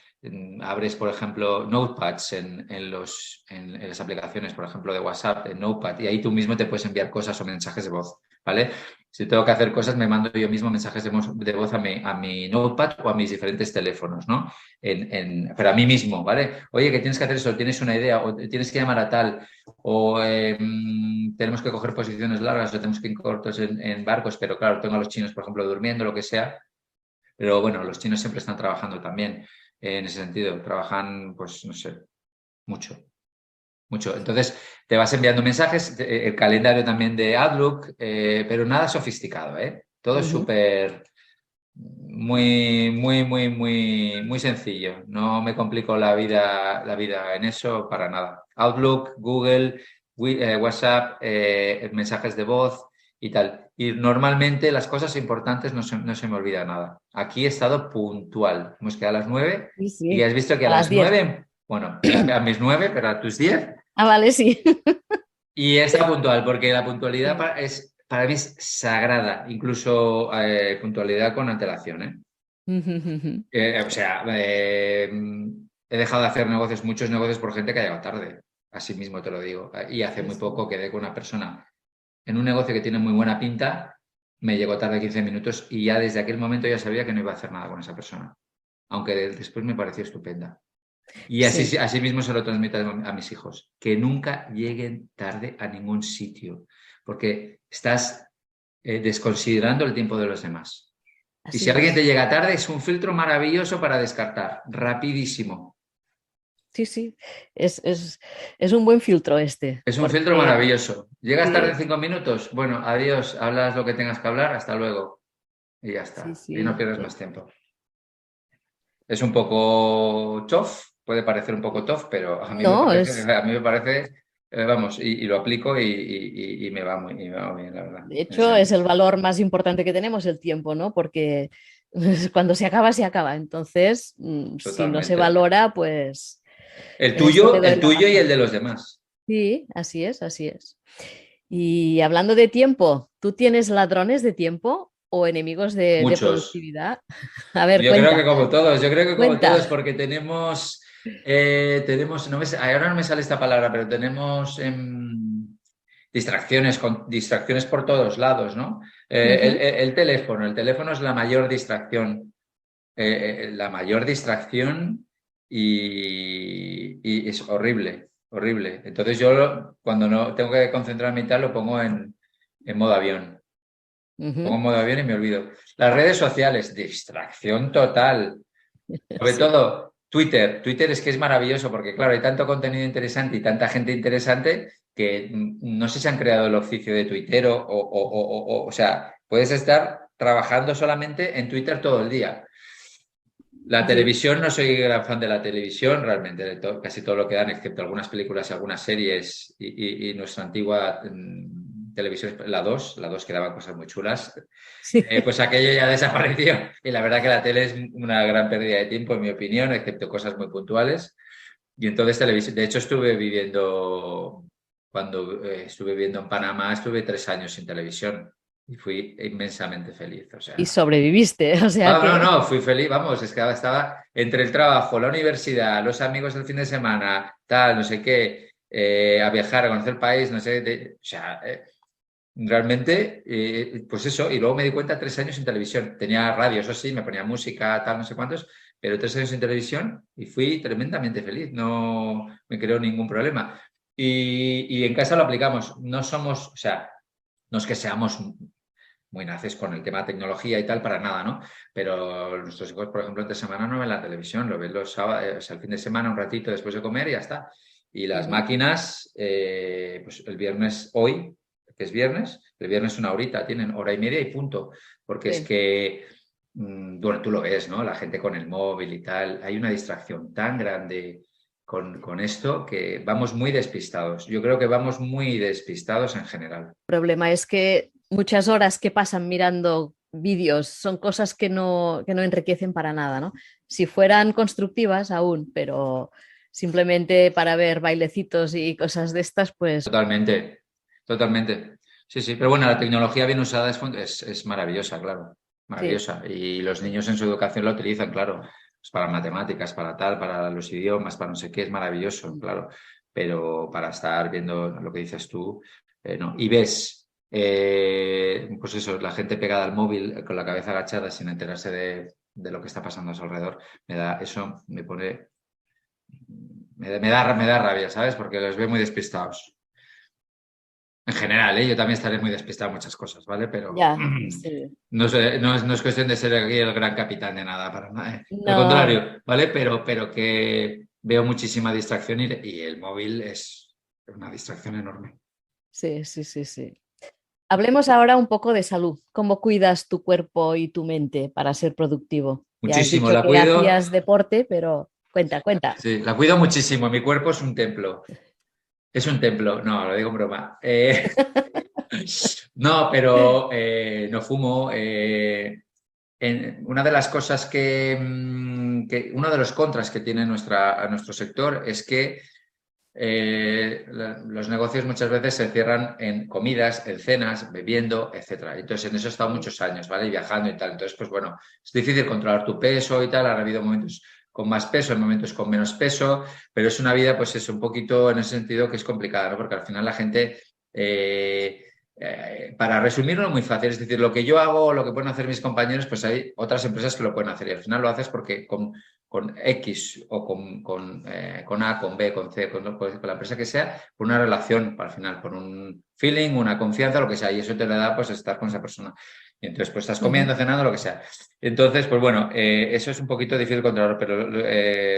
abres, por ejemplo, notepads en las aplicaciones, por ejemplo, de WhatsApp, en Notepad, y ahí tú mismo te puedes enviar cosas o mensajes de voz, ¿vale? Si tengo que hacer cosas, me mando yo mismo mensajes de voz a mi Notepad o a mis diferentes teléfonos, ¿no? Pero a mí mismo, ¿vale? Oye, que tienes que hacer eso, tienes una idea, o tienes que llamar a tal, o tenemos que coger posiciones largas, o tenemos que ir cortos en barcos, pero claro, tengo a los chinos, por ejemplo, durmiendo, lo que sea. Pero bueno, los chinos siempre están trabajando también en ese sentido. Trabajan, pues, no sé, mucho, mucho. Entonces, te vas enviando mensajes, el calendario también de Outlook, pero nada sofisticado, ¿eh? Todo es súper muy sencillo. No me complico la vida en eso para nada. Outlook, Google, WhatsApp, mensajes de voz y tal. Y normalmente las cosas importantes no se me olvida nada. Aquí he estado puntual. Hemos quedado a las 9 Sí, y sí, has visto que a a las las 10. 9, bueno, a mis 9, pero a tus 10. Ah, vale, sí. Y está puntual, porque la puntualidad Sí. para mí es sagrada, incluso puntualidad con antelación, ¿eh? O sea, he dejado de hacer negocios, muchos negocios por gente que ha llegado tarde, así mismo te lo digo. Y hace Sí, muy sí. poco quedé con una persona en un negocio que tiene muy buena pinta, me llegó tarde 15 minutos y ya desde aquel momento ya sabía que no iba a hacer nada con esa persona, aunque después me pareció estupenda. Y Sí. así mismo se lo transmito a mis hijos, que nunca lleguen tarde a ningún sitio, porque estás desconsiderando el tiempo de los demás. Y Así si alguien te es. llega tarde, es un filtro maravilloso para descartar, rapidísimo. Sí, sí. Es un buen filtro este, Es un filtro porque maravilloso. ¿Llegas tarde sí, 5 minutos? Bueno, adiós, hablas lo que tengas que hablar, hasta luego. Y ya sí, está. Y no sí. pierdes más tiempo. Es un poco tough, puede parecer un poco tough, pero No, a mí me parece, vamos, y lo aplico y y me va muy bien, la verdad, de en ese hecho, es ámbito. el valor más importante que tenemos, el tiempo, ¿no? Porque cuando se acaba, se acaba. Entonces, si no se Totalmente. valora, pues en esto te doy El la tuyo y el razón. de los demás. Sí, así es, así es. Y hablando de tiempo, ¿tú tienes ladrones de tiempo o enemigos de Muchos. productividad? A ver, Yo creo que cuenta, como todos, yo creo que como todos, cuenta. porque tenemos, ahora no me sale esta palabra, pero tenemos distracciones, distracciones por todos lados, ¿no? Ujú. El teléfono es la mayor distracción y es horrible, horrible. Entonces yo cuando no tengo que concentrarme y tal, lo pongo en modo avión. Pongo en Ujú. modo avión y me olvido. Las redes sociales, distracción total. Sobre Sí, todo Twitter. Twitter es que es maravilloso porque, claro, hay tanto contenido interesante y tanta gente interesante que no sé si han creado el oficio de tuitero o sea, puedes estar trabajando solamente en Twitter todo el día. La sí, televisión, no soy gran fan de la televisión, realmente, casi todo lo que dan, excepto algunas películas y algunas series y nuestra antigua televisión, la 2 que daba cosas muy chulas, sí. pues aquello ya desapareció. Y la verdad que la tele es una gran pérdida de tiempo, en mi opinión, excepto cosas muy puntuales. Y entonces televisión, de hecho cuando estuve viviendo en Panamá, estuve 3 años sin televisión y fui inmensamente feliz. O Y sea, sobreviviste, o sea no, no, que no, fui feliz, vamos, es que estaba entre el trabajo, la universidad, los amigos del fin de semana, tal, no sé qué, a viajar, a conocer el país, no sé, o sea, realmente, pues eso, y luego me di cuenta 3 años sin televisión. Tenía radio, eso sí, me ponía música, tal, no sé cuántos, pero 3 años sin televisión y fui tremendamente feliz, no me creó ningún problema. Y en casa lo aplicamos, no somos, o sea, no es que seamos muy naces con el tema de tecnología y tal, para nada, ¿no? Pero nuestros hijos, por ejemplo, entre semana no ven la televisión, lo ven los sábados, o sea, el fin de semana, un ratito después de comer y ya está. Y las ujú, máquinas, pues el viernes hoy, que es viernes, el viernes una horita, tienen hora y media y punto. Porque es sí. que, bueno, tú lo ves, ¿no? La gente con el móvil y tal, hay una distracción tan grande con esto que vamos muy despistados. Yo creo que vamos muy despistados en general. El problema es que muchas horas que pasan mirando vídeos son cosas que no enriquecen para nada, ¿no? Si fueran constructivas aún, pero simplemente para ver bailecitos y cosas de estas, pues Totalmente, totalmente. Sí, sí, pero bueno, la tecnología bien usada es maravillosa, claro, sí. maravillosa. Y los niños en su educación la utilizan, claro, pues para matemáticas, para tal, para los idiomas, para no sé qué, es maravilloso, claro. Pero para estar viendo lo que dices tú, no. Y ves, pues eso, la gente pegada al móvil con la cabeza agachada sin enterarse de lo que está pasando a su alrededor, eso me pone, me da rabia, ¿sabes? Porque los veo muy despistados. En general, ¿eh? Yo también estaré muy despistado en muchas cosas, ¿vale? Pero Ya, sí. no es cuestión de ser aquí el gran capitán de nada, para nada, ¿eh? Al No, contrario, ¿vale? Pero que veo muchísima distracción y el móvil es una distracción enorme. sí, sí, sí, sí. Hablemos ahora un poco de salud. ¿Cómo cuidas tu cuerpo y tu mente para ser productivo? Ya has Muchísimo, dicho la que cuido. hacías deporte, pero cuenta. Sí, la cuido muchísimo. Mi cuerpo es un templo. Es un templo. No, lo digo en broma. No, pero no fumo. Una de las cosas uno de los contras que tiene nuestro sector es que los negocios muchas veces se cierran en comidas, en cenas, bebiendo, etcétera. Entonces, en eso he estado muchos años, ¿vale? Y viajando y tal. Entonces, pues bueno, es difícil controlar tu peso y tal. Ha habido momentos con más peso, en momentos con menos peso, pero es una vida, pues es un poquito en ese sentido que es complicada, ¿no? Porque al final la gente, para resumirlo, muy fácil. Es decir, lo que yo hago, lo que pueden hacer mis compañeros, pues hay otras empresas que lo pueden hacer. Y al final lo haces porque con X o con A, con B, con C, con la empresa que sea, por una relación al final, por un feeling, una confianza, lo que sea, y eso te le da pues estar con esa persona. Y entonces pues estás comiendo, cenando, lo que sea. Entonces, pues bueno, eso es un poquito difícil de controlar, pero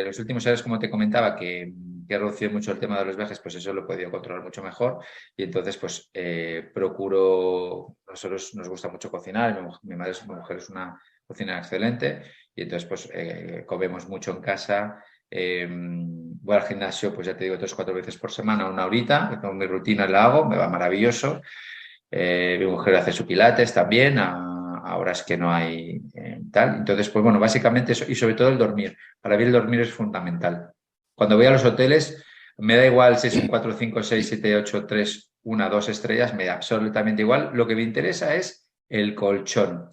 los últimos años, como te comentaba, que he reducido mucho el tema de los viajes, pues eso lo he podido controlar mucho mejor y entonces pues procuro, nosotros nos gusta mucho cocinar, mi mujer es una cocinera excelente y entonces pues comemos mucho en casa. Voy al gimnasio, pues ya te digo, 3 o 4 veces por semana, una horita, que con mi rutina la hago, me va maravilloso. Mi mujer hace su pilates también, a horas que no hay tal. Entonces, pues bueno, básicamente eso, y sobre todo el dormir. Para mí el dormir es fundamental. Cuando voy a los hoteles, me da igual si es un 4, 5, 6, 7, 8, 3, 1, 2 estrellas, me da absolutamente igual. Lo que me interesa es el colchón.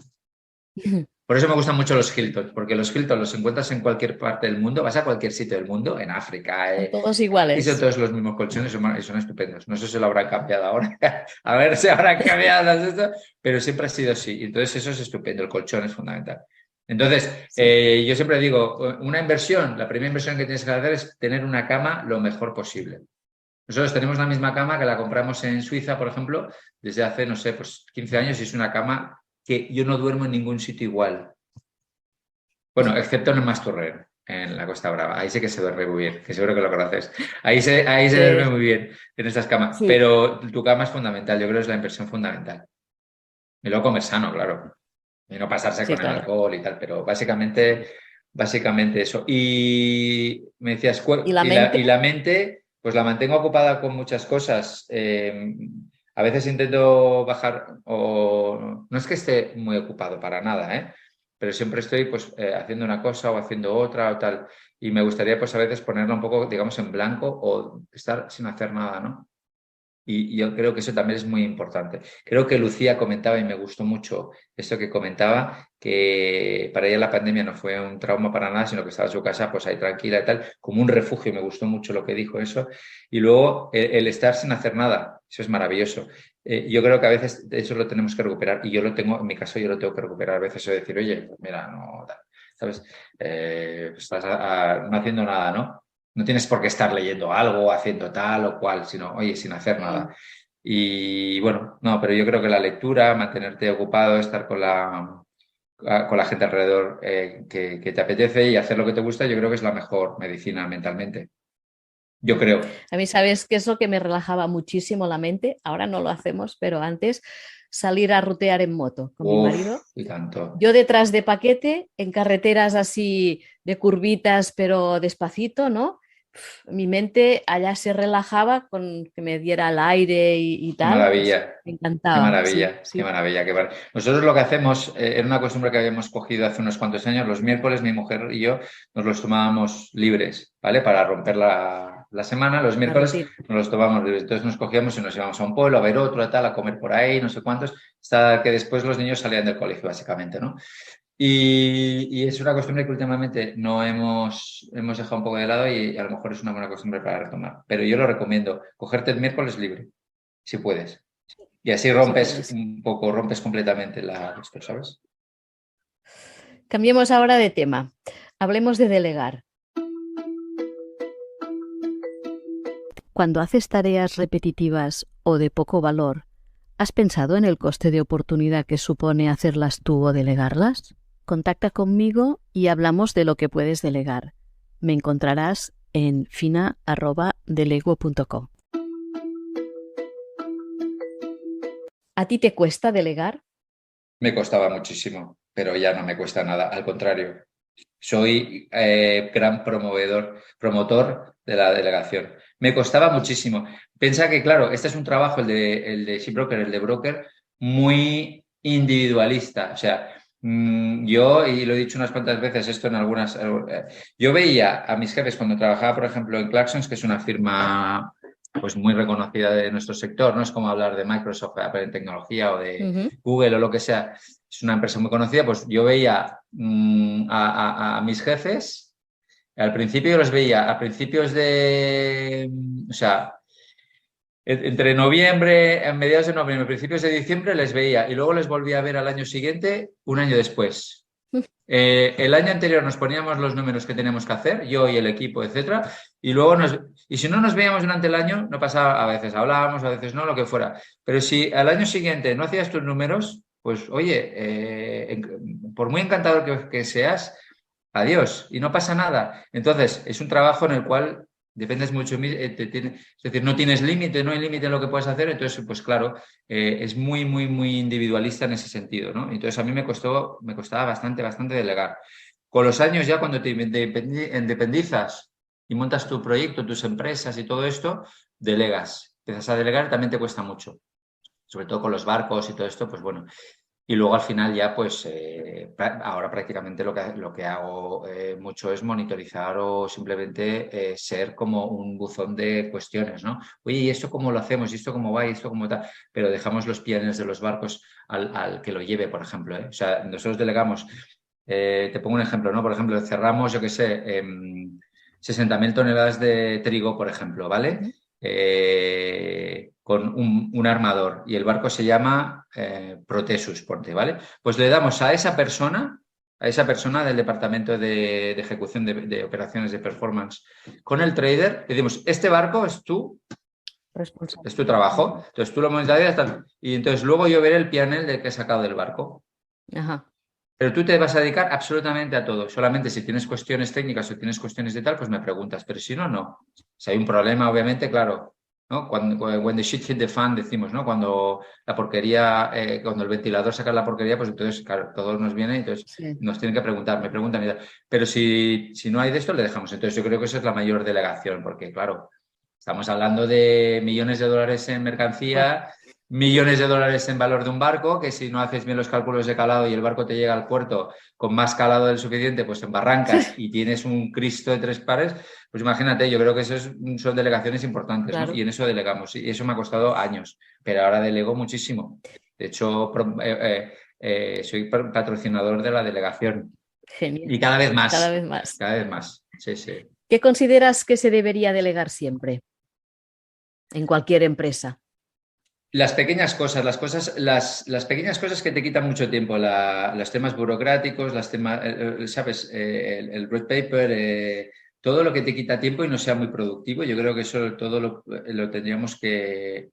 Por eso me gustan mucho los Hilton, porque los Hilton los encuentras en cualquier parte del mundo, vas a cualquier sitio del mundo, en África, Son todos y son iguales. todos los mismos colchones y son estupendos. No sé si lo habrán cambiado ahora, a ver si habrán cambiado esto, pero siempre ha sido así. Entonces eso es estupendo, el colchón es fundamental. Entonces, Sí. yo siempre digo, una inversión, la primera inversión que tienes que hacer es tener una cama lo mejor posible. Nosotros tenemos la misma cama que la compramos en Suiza, por ejemplo, desde hace, no sé, pues 15 años y es una cama que yo no duermo en ningún sitio igual. Bueno, excepto en el Masturrer, en la Costa Brava. Ahí sí que se duerme muy bien, que seguro que lo conoces. Ahí se duerme Sí, muy bien en estas camas. sí, Pero tu cama es fundamental, yo creo que es la inversión fundamental. Y luego comer sano, claro. Y no pasarse sí, con el claro. alcohol y tal, pero básicamente eso. Y me decías, ¿Y la y mente? la mente, pues la mantengo ocupada con muchas cosas. A veces intento bajar, o no es que esté muy ocupado para nada, ¿eh? Pero siempre estoy pues haciendo una cosa o haciendo otra o tal. Y me gustaría pues a veces ponerla un poco, digamos, en blanco o estar sin hacer nada, ¿no? Y yo creo que eso también es muy importante. Creo que Lucía comentaba, y me gustó mucho esto que comentaba, que para ella la pandemia no fue un trauma para nada, sino que estaba en su casa, pues ahí tranquila y tal, como un refugio. Me gustó mucho lo que dijo eso. Y luego el estar sin hacer nada, eso es maravilloso. Yo creo que a veces eso lo tenemos que recuperar, y yo lo tengo, en mi caso, yo lo tengo que recuperar a veces, o decir, oye, pues mira, no, ¿sabes? Estás no haciendo nada, ¿no? No tienes por qué estar leyendo algo, haciendo tal o cual, sino, oye, sin hacer nada. Y bueno, no, pero yo creo que la lectura, mantenerte ocupado, estar con la gente alrededor que te apetece y hacer lo que te gusta, yo creo que es la mejor medicina mentalmente. Yo creo. A mí, sabes que es lo que me relajaba muchísimo la mente. Ahora no lo hacemos, pero antes salir a rutear en moto con mi marido. Uf, y tanto. Yo detrás de paquete, en carreteras así de curvitas, pero despacito, ¿no? Mi mente allá se relajaba con que me diera el aire y Qué tal, pues maravilla. me Qué encantaba, sí, maravilla, qué sí. maravilla. Nosotros lo que hacemos, era una costumbre que habíamos cogido hace unos cuantos años, los miércoles mi mujer y yo nos los tomábamos libres, ¿vale? Para romper la semana, los La miércoles rutina. nos los tomábamos libres. Entonces nos cogíamos y nos íbamos a un pueblo, a ver otro, a tal, a comer por ahí, no sé cuántos, hasta que después los niños salían del colegio, básicamente, ¿no? Y es una costumbre que últimamente no hemos dejado un poco de lado y a lo mejor es una buena costumbre para retomar. Pero yo lo recomiendo, cogerte el miércoles libre, si puedes. Y así Si rompes puedes. un poco, rompes completamente esto, ¿sabes? Cambiemos ahora de tema. Hablemos de delegar. Cuando haces tareas repetitivas o de poco valor, ¿has pensado en el coste de oportunidad que supone hacerlas tú o delegarlas? Contacta conmigo y hablamos de lo que puedes delegar. Me encontrarás en fina@delego.com. ¿A ti te cuesta delegar? Me costaba muchísimo, pero ya no me cuesta nada, al contrario. Soy gran promotor de la delegación. Me costaba muchísimo. Piensa que, claro, este es un trabajo, el de shipbroker, el de broker, muy individualista. O sea, yo, y lo he dicho unas cuantas veces, esto en algunas... yo veía a mis jefes cuando trabajaba, por ejemplo, en Clarksons, que es una firma pues muy reconocida de nuestro sector, no es como hablar de Microsoft, Apple en tecnología o de Google o lo que sea, es una empresa muy conocida, pues yo veía a mis jefes, al principio los veía a principios de, o sea, entre noviembre, a mediados de noviembre, principios de diciembre les veía y luego les volví a ver al año siguiente, un año después. El año anterior nos poníamos los números que teníamos que hacer, yo y el equipo, etcétera, y luego y si no nos veíamos durante el año, no pasaba, a veces hablábamos, a veces no, lo que fuera. Pero si al año siguiente no hacías tus números, pues oye, por muy encantador que seas, adiós, y no pasa nada. Entonces, es un trabajo en el cual dependes mucho, es decir, no tienes límite, no hay límite en lo que puedes hacer, entonces, pues claro, es muy, muy, muy individualista en ese sentido, ¿no? Entonces, a mí me costaba bastante, bastante delegar. Con los años ya cuando te independizas y montas tu proyecto, tus empresas y todo esto, delegas. Empiezas a delegar, también te cuesta mucho. Sobre todo con los barcos y todo esto, pues bueno. Y luego al final ya, pues ahora prácticamente lo que hago mucho es monitorizar o simplemente ser como un buzón de cuestiones, ¿no? Oye, ¿y esto cómo lo hacemos? ¿Y esto cómo va? ¿Y esto cómo tal? Pero dejamos los planes de los barcos al que lo lleve, por ejemplo, ¿eh? O sea, nosotros delegamos, te pongo un ejemplo, ¿no? Por ejemplo, cerramos, yo qué sé, 60.000 toneladas de trigo, por ejemplo, ¿vale? Con un armador y el barco se llama Protesus, ponte, ¿vale? Pues le damos a esa persona del departamento de ejecución de operaciones de performance con el trader, le decimos, este barco es tu trabajo, entonces tú lo monitoreas y entonces luego yo veré el PNL del que he sacado del barco. Ajá. Pero tú te vas a dedicar absolutamente a todo. Solamente si tienes cuestiones técnicas o tienes cuestiones de tal, pues me preguntas. Pero si no, no. Si hay un problema, obviamente, claro, ¿no? When the shit hit the fan, decimos, ¿no? Cuando la porquería, cuando el ventilador saca la porquería, pues entonces, claro, todos nos viene y entonces nos tienen que preguntar, me preguntan y tal. Pero si no hay de esto, le dejamos. Entonces yo creo que eso es la mayor delegación, porque, claro, estamos hablando de millones de dólares en mercancía, millones de dólares en valor de un barco, que si no haces bien los cálculos de calado y el barco te llega al puerto con más calado del suficiente, pues en barrancas y tienes un Cristo de tres pares, pues imagínate, yo creo que eso son delegaciones importantes, claro. ¿No? Y en eso delegamos, y eso me ha costado años, pero ahora delego muchísimo. De hecho, soy patrocinador de la delegación. Genial. Y cada vez más. Cada vez más. Cada vez más, sí, sí. ¿Qué consideras que se debería delegar siempre en cualquier empresa? Las pequeñas cosas, las pequeñas cosas que te quitan mucho tiempo, los temas burocráticos, ¿sabes? El red paper, todo lo que te quita tiempo y no sea muy productivo, yo creo que eso todo lo tendríamos que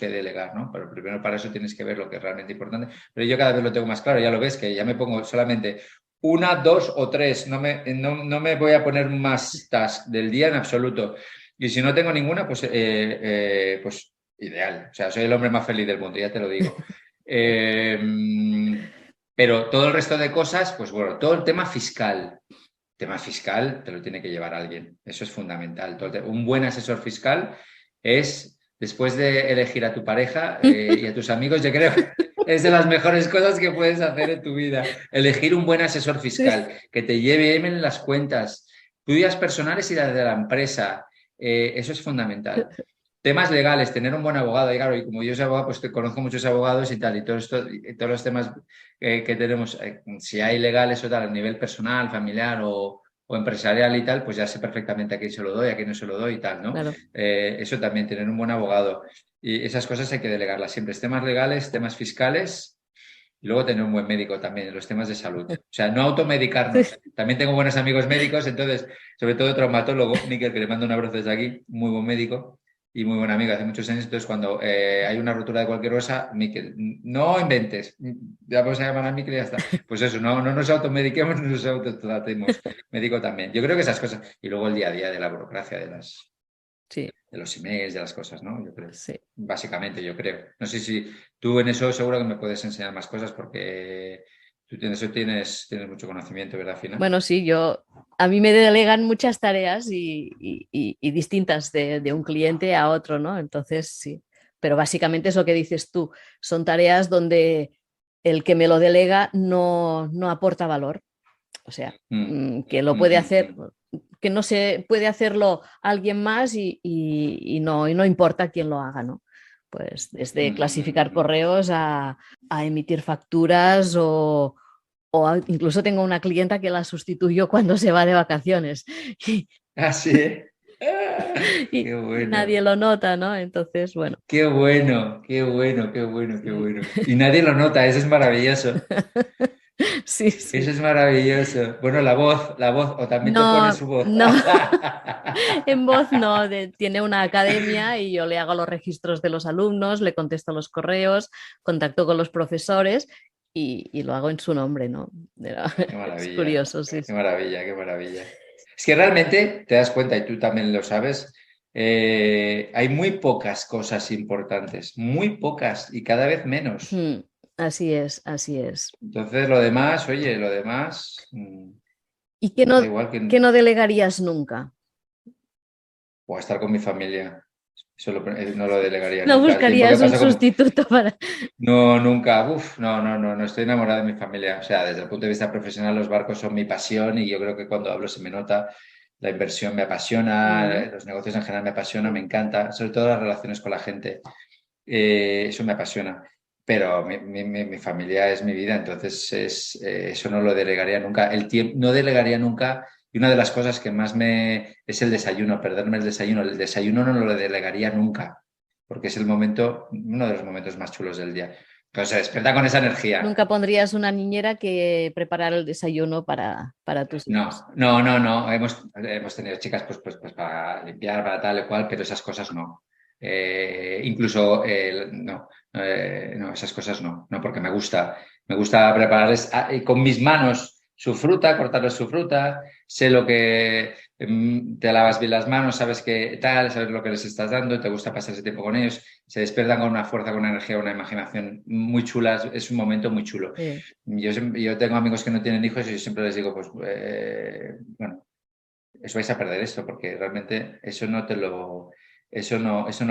delegar, ¿no? Pero primero para eso tienes que ver lo que es realmente importante. Pero yo cada vez lo tengo más claro, ya lo ves, que ya me pongo solamente 1, 2 o 3, no me voy a poner más tasks del día en absoluto. Y si no tengo ninguna, pues ideal, o sea, soy el hombre más feliz del mundo, ya te lo digo. Pero todo el resto de cosas, pues bueno, todo el tema fiscal te lo tiene que llevar alguien, eso es fundamental. Un buen asesor fiscal es, después de elegir a tu pareja y a tus amigos, yo creo es de las mejores cosas que puedes hacer en tu vida, elegir un buen asesor fiscal, que te lleve en las cuentas tuyas personales y las de la empresa, eso es fundamental. Temas legales, tener un buen abogado. Y claro, y como yo soy abogado, pues conozco muchos abogados y tal, y todo esto, y todos los temas que tenemos, si hay legales o tal, a nivel personal, familiar o empresarial y tal, pues ya sé perfectamente a quién se lo doy, a quién no se lo doy y tal, ¿no? Claro. Eso también, tener un buen abogado. Y esas cosas hay que delegarlas siempre. Temas legales, temas fiscales, y luego tener un buen médico también, en los temas de salud. O sea, no automedicarnos. También tengo buenos amigos médicos, entonces, sobre todo traumatólogo, Miquel, que le mando un abrazo desde aquí, muy buen médico. Y muy buen amigo, hace muchos años. Entonces, cuando hay una rotura de cualquier cosa, Miquel, no inventes, ya vamos a llamar a Miquel y ya está. Pues eso, no nos automediquemos, no nos autotratemos. Médico también. Yo creo que esas cosas. Y luego el día a día de la burocracia, de las... Sí. de los emails, de las cosas, ¿no? Yo creo. Sí. Básicamente, yo creo. No sé si tú en eso seguro que me puedes enseñar más cosas porque tú tienes mucho conocimiento, ¿verdad, Fina? Bueno, sí, a mí me delegan muchas tareas y distintas de un cliente a otro, ¿no? Entonces, sí. Pero básicamente es lo que dices tú. Son tareas donde el que me lo delega no aporta valor. O sea, que lo puede hacer, que no se puede hacerlo alguien más y no importa quién lo haga, ¿no? Pues desde clasificar correos a emitir facturas incluso tengo una clienta que la sustituyo cuando se va de vacaciones Ah, sí. y Qué bueno. nadie lo nota, ¿no? Entonces, bueno. Qué bueno, qué bueno, qué bueno, qué bueno. Y nadie lo nota, eso es maravilloso. Sí, sí. Eso es maravilloso. Bueno, la voz, o también te pone No, su voz. no, en voz no, tiene una academia y yo le hago los registros de los alumnos, le contesto los correos, contacto con los profesores y lo hago en su nombre, ¿no? Qué Es maravilla, curioso, sí, qué sí. maravilla, qué maravilla. Es que realmente te das cuenta, y tú también lo sabes, hay muy pocas cosas importantes, muy pocas y cada vez menos. Así es, así es. Entonces, lo demás, oye, lo demás, ¿Y da igual qué no delegarías nunca? o estar con mi familia. Eso no lo delegaría ¿No nunca. El tiempo que buscarías un paso con... sustituto para...? No, nunca. Uf, no estoy enamorado de mi familia. O sea, desde el punto de vista profesional, los barcos son mi pasión y yo creo que cuando hablo se me nota. La inversión me apasiona, Mm. los negocios en general me apasiona, me encanta, sobre todo las relaciones con la gente. Eso me apasiona. Pero mi familia es mi vida, entonces eso no lo delegaría nunca. El tiempo, no delegaría nunca. Y una de las cosas que más me es el desayuno, perderme el desayuno. El desayuno no lo delegaría nunca, porque es uno de los momentos más chulos del día. Pero se despierta con esa energía. ¿Nunca pondrías una niñera que preparara el desayuno para tus hijos? No. Hemos tenido chicas pues para limpiar, para tal y cual, pero esas cosas no. Incluso no, esas cosas no, porque me gusta prepararles con mis manos su fruta, cortarles su fruta, sé lo que te lavas bien las manos, sabes que tal, sabes lo que les estás dando, te gusta pasar ese tiempo con ellos, se despiertan con una fuerza, con una energía, una imaginación muy chula, es un momento muy chulo. Sí. Yo tengo amigos que no tienen hijos y yo siempre les digo, pues, bueno, eso vais a perder esto, porque realmente eso no lo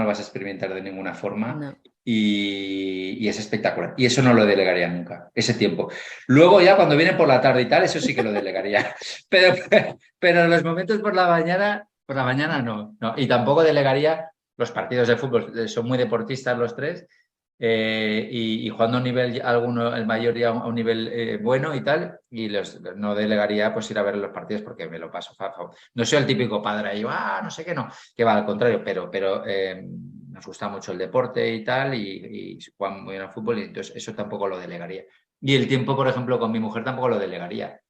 vas a experimentar de ninguna forma No. y es espectacular. Y eso no lo delegaría nunca, ese tiempo. Luego ya cuando viene por la tarde y tal, eso sí que lo delegaría. Pero en los momentos por la mañana no. Y tampoco delegaría los partidos de fútbol, son muy deportistas los tres. Y jugando a un nivel, el mayor ya a un nivel bueno y tal, y no delegaría pues ir a ver los partidos porque me lo paso. No soy el típico padre ahí, no sé qué no, que va al contrario, pero nos gusta mucho el deporte y tal, y juegan muy bien al fútbol, y entonces eso tampoco lo delegaría. Y el tiempo, por ejemplo, con mi mujer tampoco lo delegaría.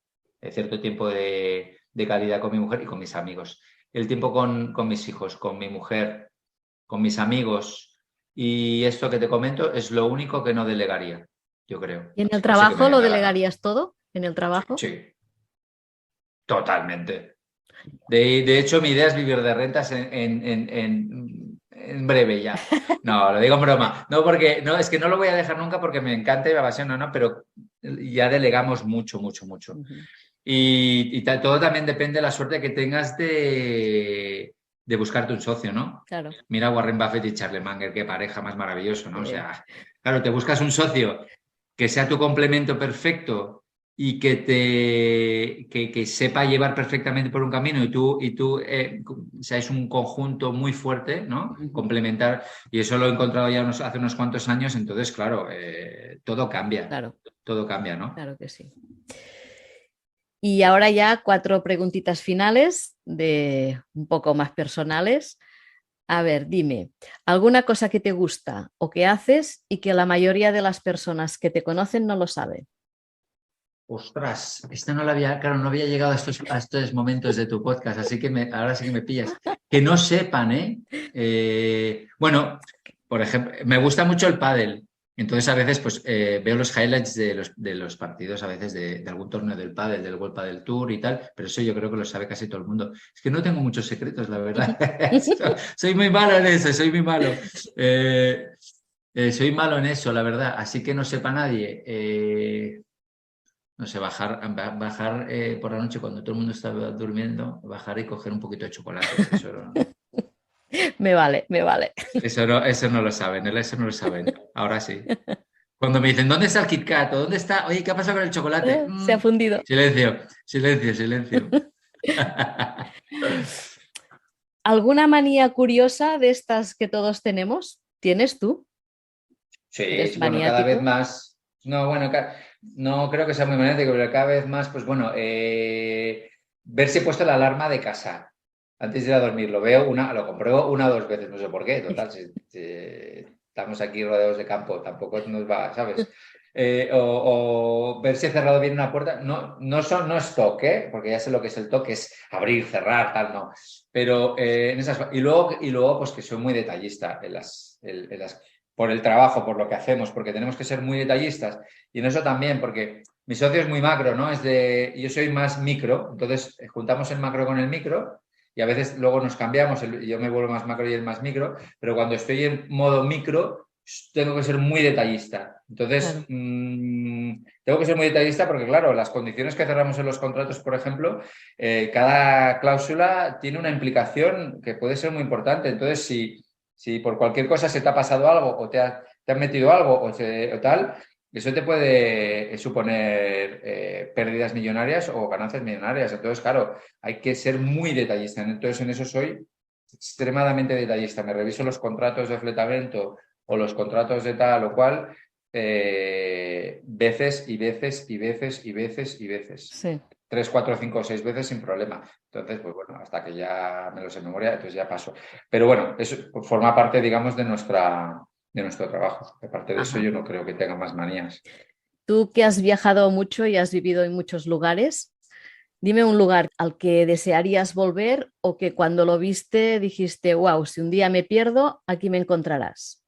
Cierto tiempo de calidad con mi mujer y con mis amigos. El tiempo con mis hijos, con mi mujer, con mis amigos. Y esto que te comento es lo único que no delegaría, yo creo. ¿Y en el Así que trabajo lo delegarías todo? ¿En el trabajo? Sí, totalmente. De hecho, mi idea es vivir de rentas en breve ya. No, lo digo en broma. No, porque no, es que no lo voy a dejar nunca porque me encanta y me apasiona, ¿no? Pero ya delegamos mucho. Uh-huh. Y todo también depende de la suerte que tengas de buscarte un socio, ¿no? Claro. Mira Warren Buffett y Charlie Munger, qué pareja más maravilloso, ¿no? O sea, claro, te buscas un socio que sea tu complemento perfecto y que sepa llevar perfectamente por un camino y tú seáis un conjunto muy fuerte, ¿no? Uh-huh. Complementar. Y eso lo he encontrado ya hace unos cuantos años, entonces, claro, todo cambia. Claro. Todo cambia, ¿no? Claro que sí. Y ahora ya 4 preguntitas finales de un poco más personales. A ver, dime, ¿alguna cosa que te gusta o que haces y que la mayoría de las personas que te conocen no lo saben? Ostras, claro, no había llegado a estos momentos de tu podcast, así que ahora sí que me pillas. Que no sepan, ¿eh? Bueno, por ejemplo, me gusta mucho el pádel. Entonces, a veces, pues veo los highlights de los partidos, a veces de algún torneo del pádel, del World Padel Tour y tal, pero eso yo creo que lo sabe casi todo el mundo. Es que no tengo muchos secretos, la verdad. Soy muy malo en eso, soy muy malo. Soy malo en eso, la verdad. Así que no sepa nadie. No sé, bajar por la noche cuando todo el mundo está durmiendo, bajar y coger un poquito de chocolate. Me vale, me vale. Eso no lo saben, eso no lo saben. Ahora sí. Cuando me dicen, ¿dónde está el Kit Kat? ¿O dónde está? Oye, ¿qué ha pasado con el chocolate? Se ha fundido. Silencio, silencio, silencio. ¿Alguna manía curiosa de estas que todos tenemos? ¿Tienes tú? Sí, ¿Eres bueno, cada vez maniático? más. No, bueno, no creo que sea muy maniático, pero cada vez más, pues bueno, ver si he puesto la alarma de casa antes de ir a dormir. Lo compruebo una o dos veces, no sé por qué, total, si estamos aquí rodeados de campo, tampoco nos va, ¿sabes? O ver si he cerrado bien una puerta. No es toque, porque ya sé lo que es el toque, es abrir, cerrar, tal, no. Pero en esas. Y luego, pues que soy muy detallista por el trabajo, por lo que hacemos, porque tenemos que ser muy detallistas. Y en eso también, porque mi socio es muy macro, ¿no? Yo soy más micro, entonces juntamos el macro con el micro y a veces luego nos cambiamos, yo me vuelvo más macro y él más micro, pero cuando estoy en modo micro tengo que ser muy detallista. Entonces, Claro. tengo que ser muy detallista porque, claro, las condiciones que cerramos en los contratos, por ejemplo, cada cláusula tiene una implicación que puede ser muy importante. Entonces, si por cualquier cosa se te ha pasado algo o te han metido algo o tal, eso te puede suponer pérdidas millonarias o ganancias millonarias. Entonces, claro, hay que ser muy detallista. Entonces, en eso soy extremadamente detallista. Me reviso los contratos de fletamento o los contratos de tal o cual veces y veces y veces y veces y veces. Sí. 3, 4, 5 o 6 veces sin problema. Entonces, pues bueno, hasta que ya me lo sé de memoria, entonces ya paso. Pero bueno, eso forma parte, digamos, de nuestro trabajo. Aparte de eso, Ajá. yo no creo que tenga más manías. Tú que has viajado mucho y has vivido en muchos lugares, dime un lugar al que desearías volver o que cuando lo viste dijiste, wow, si un día me pierdo, aquí me encontrarás.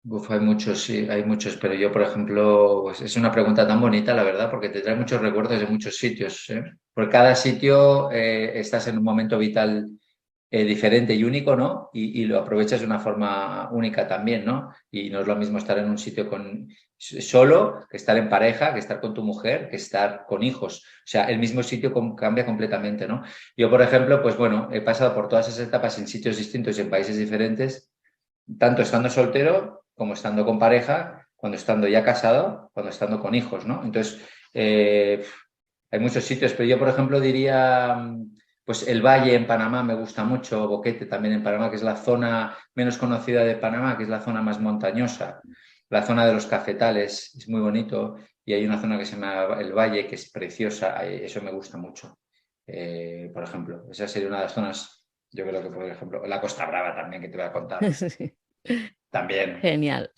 Uf, hay muchos, sí, hay muchos, pero yo, por ejemplo, pues es una pregunta tan bonita, la verdad, porque te trae muchos recuerdos de muchos sitios, ¿eh? Por cada sitio estás en un momento vital diferente y único, ¿no? Y lo aprovechas de una forma única también, ¿no? Y no es lo mismo estar en un sitio solo que estar en pareja, que estar con tu mujer, que estar con hijos. O sea, el mismo sitio cambia completamente, ¿no? Yo, por ejemplo, pues bueno, he pasado por todas esas etapas en sitios distintos y en países diferentes, tanto estando soltero como estando con pareja, cuando estando ya casado, cuando estando con hijos, ¿no? Entonces, hay muchos sitios, pero yo, por ejemplo, diría, pues el Valle en Panamá me gusta mucho, Boquete también en Panamá, que es la zona menos conocida de Panamá, que es la zona más montañosa, la zona de los cafetales, es muy bonito, y hay una zona que se llama el Valle, que es preciosa, eso me gusta mucho. Por ejemplo, esa sería una de las zonas, yo creo que, por ejemplo, la Costa Brava también, que te voy a contar. Sí. También. Genial.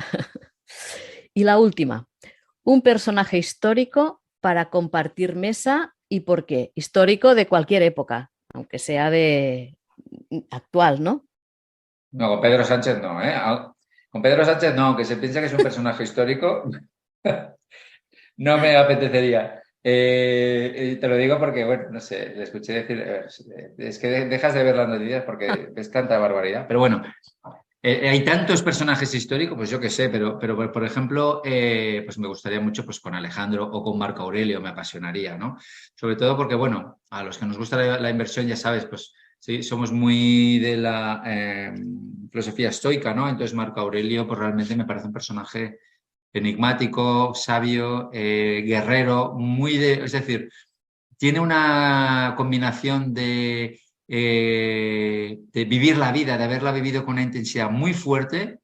Y la última, un personaje histórico para compartir mesa y por qué. Histórico de cualquier época, aunque sea de actual, ¿no? No, con Pedro Sánchez no, ¿eh? Con Pedro Sánchez no, aunque se piensa que es un personaje histórico, no me apetecería. Te lo digo porque, bueno, no sé, le escuché decir, es que dejas de ver las noticias porque ves tanta barbaridad. Pero bueno, hay tantos personajes históricos, pues yo qué sé, pero por ejemplo, pues me gustaría mucho pues con Alejandro o con Marco Aurelio, me apasionaría, ¿no? Sobre todo porque, bueno, a los que nos gusta la inversión, ya sabes, pues sí, somos muy de la filosofía estoica, ¿no? Entonces Marco Aurelio, pues realmente me parece un personaje enigmático, sabio, guerrero, es decir, tiene una combinación de vivir la vida, de haberla vivido con una intensidad muy fuerte,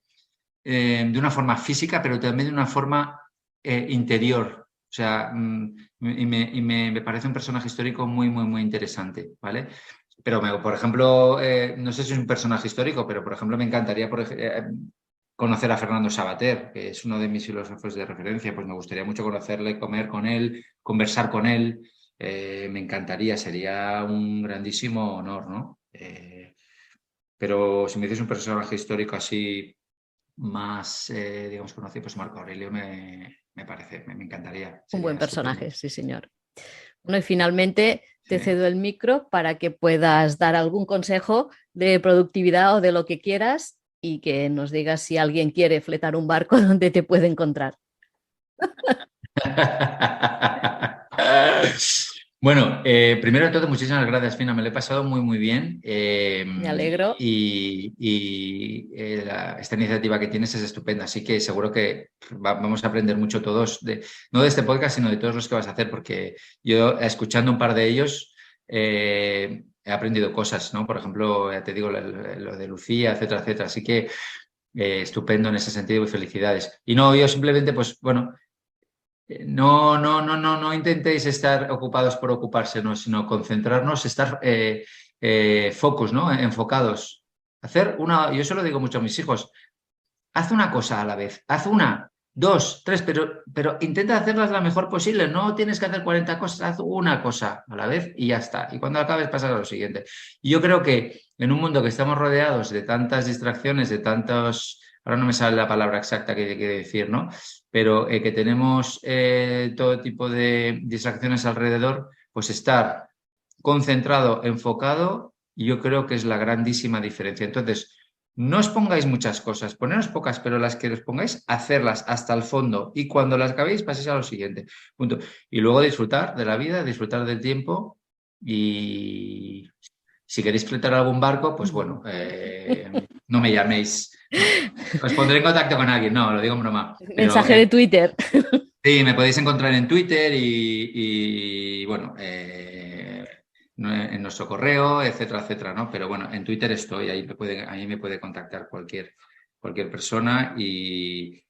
de una forma física, pero también de una forma interior. O sea, me parece un personaje histórico muy, muy, muy interesante, ¿vale? Pero, por ejemplo, no sé si es un personaje histórico, pero, por ejemplo, me encantaría conocer a Fernando Savater, que es uno de mis filósofos de referencia. Pues me gustaría mucho conocerle, comer con él, conversar con él. Me encantaría, sería un grandísimo honor, ¿no? Pero si me dices un personaje histórico así más digamos, conocido, pues Marco Aurelio me parece, me encantaría. Un buen Sería personaje, estupendo. sí, señor. Bueno, y finalmente te Sí. cedo el micro para que puedas dar algún consejo de productividad o de lo que quieras y que nos digas si alguien quiere fletar un barco, dónde te puede encontrar. Bueno, primero de todo, muchísimas gracias, Fina. Me lo he pasado muy, muy bien. Me alegro. Esta iniciativa que tienes es estupenda. Así que seguro que vamos a aprender mucho todos, no de este podcast, sino de todos los que vas a hacer, porque yo, escuchando un par de ellos, he aprendido cosas, ¿no? Por ejemplo, ya te digo, lo de Lucía, etcétera, etcétera. Así que estupendo en ese sentido y felicidades. Y no, yo simplemente, pues bueno. No intentéis estar ocupados por ocuparse, ¿no? Sino concentrarnos, estar focus, ¿no? Enfocados. Yo se lo digo mucho a mis hijos, haz una cosa a la vez, haz una, dos, tres, pero intenta hacerlas la mejor posible, no tienes que hacer 40 cosas, haz una cosa a la vez y ya está. Y cuando acabes pasas a lo siguiente. Y yo creo que en un mundo que estamos rodeados de tantas distracciones, de tantos, ahora no me sale la palabra exacta que quiere decir, ¿no? Pero que tenemos todo tipo de distracciones alrededor, pues estar concentrado, enfocado, yo creo que es la grandísima diferencia. Entonces, no os pongáis muchas cosas, poneros pocas, pero las que os pongáis, hacerlas hasta el fondo. Y cuando las acabéis, paséis a lo siguiente. Punto. Y luego disfrutar de la vida, disfrutar del tiempo. Y si queréis fletar algún barco, pues bueno, no me llaméis. No. Os pondré en contacto con alguien, no, lo digo en broma. Pero Mensaje de Twitter. sí, me podéis encontrar en Twitter bueno, en nuestro correo, etcétera, etcétera, ¿no? Pero bueno, en Twitter estoy, ahí me puede contactar cualquier persona y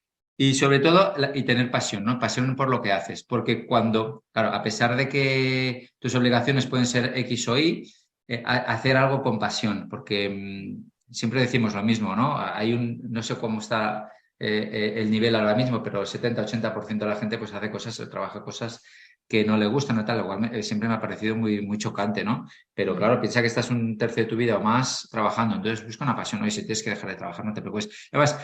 sobre todo y tener pasión, ¿no? Pasión por lo que haces, porque claro, a pesar de que tus obligaciones pueden ser X o Y, hacer algo con pasión, porque siempre decimos lo mismo, ¿no? No sé cómo está el nivel ahora mismo, pero el 70-80% de la gente pues hace cosas, trabaja cosas que no le gustan o tal, lo cual siempre me ha parecido muy, muy chocante, ¿no? Pero claro, piensa que estás un tercio de tu vida o más trabajando, entonces busca una pasión, ¿no? Y si tienes que dejar de trabajar, no te preocupes. Además,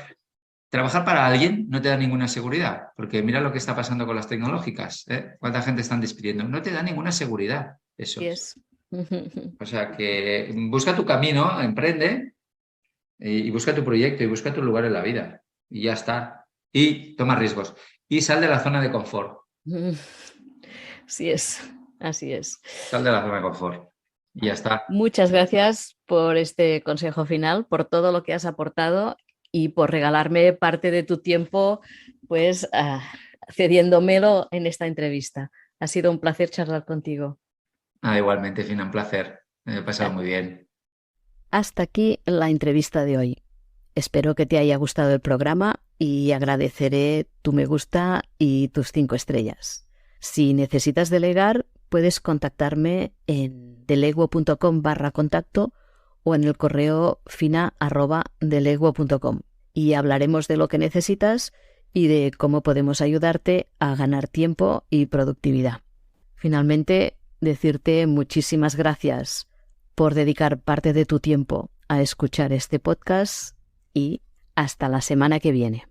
trabajar para alguien no te da ninguna seguridad, porque mira lo que está pasando con las tecnológicas, ¿eh? ¿Cuánta gente están despidiendo? No te da ninguna seguridad eso. Sí es. O sea que busca tu camino, emprende y busca tu proyecto y busca tu lugar en la vida. Y ya está. Y toma riesgos. Y sal de la zona de confort. Sí es, así es. Sal de la zona de confort. Y ya está. Muchas gracias por este consejo final, por todo lo que has aportado y por regalarme parte de tu tiempo, pues cediéndomelo en esta entrevista. Ha sido un placer charlar contigo. Igualmente, Fina, un placer. Me he pasado muy bien. Hasta aquí la entrevista de hoy. Espero que te haya gustado el programa y agradeceré tu me gusta y tus 5 estrellas. Si necesitas delegar, puedes contactarme en deleguo.com/contacto o en el correo fina@deleguo.com y hablaremos de lo que necesitas y de cómo podemos ayudarte a ganar tiempo y productividad. Finalmente, decirte muchísimas gracias por dedicar parte de tu tiempo a escuchar este podcast y hasta la semana que viene.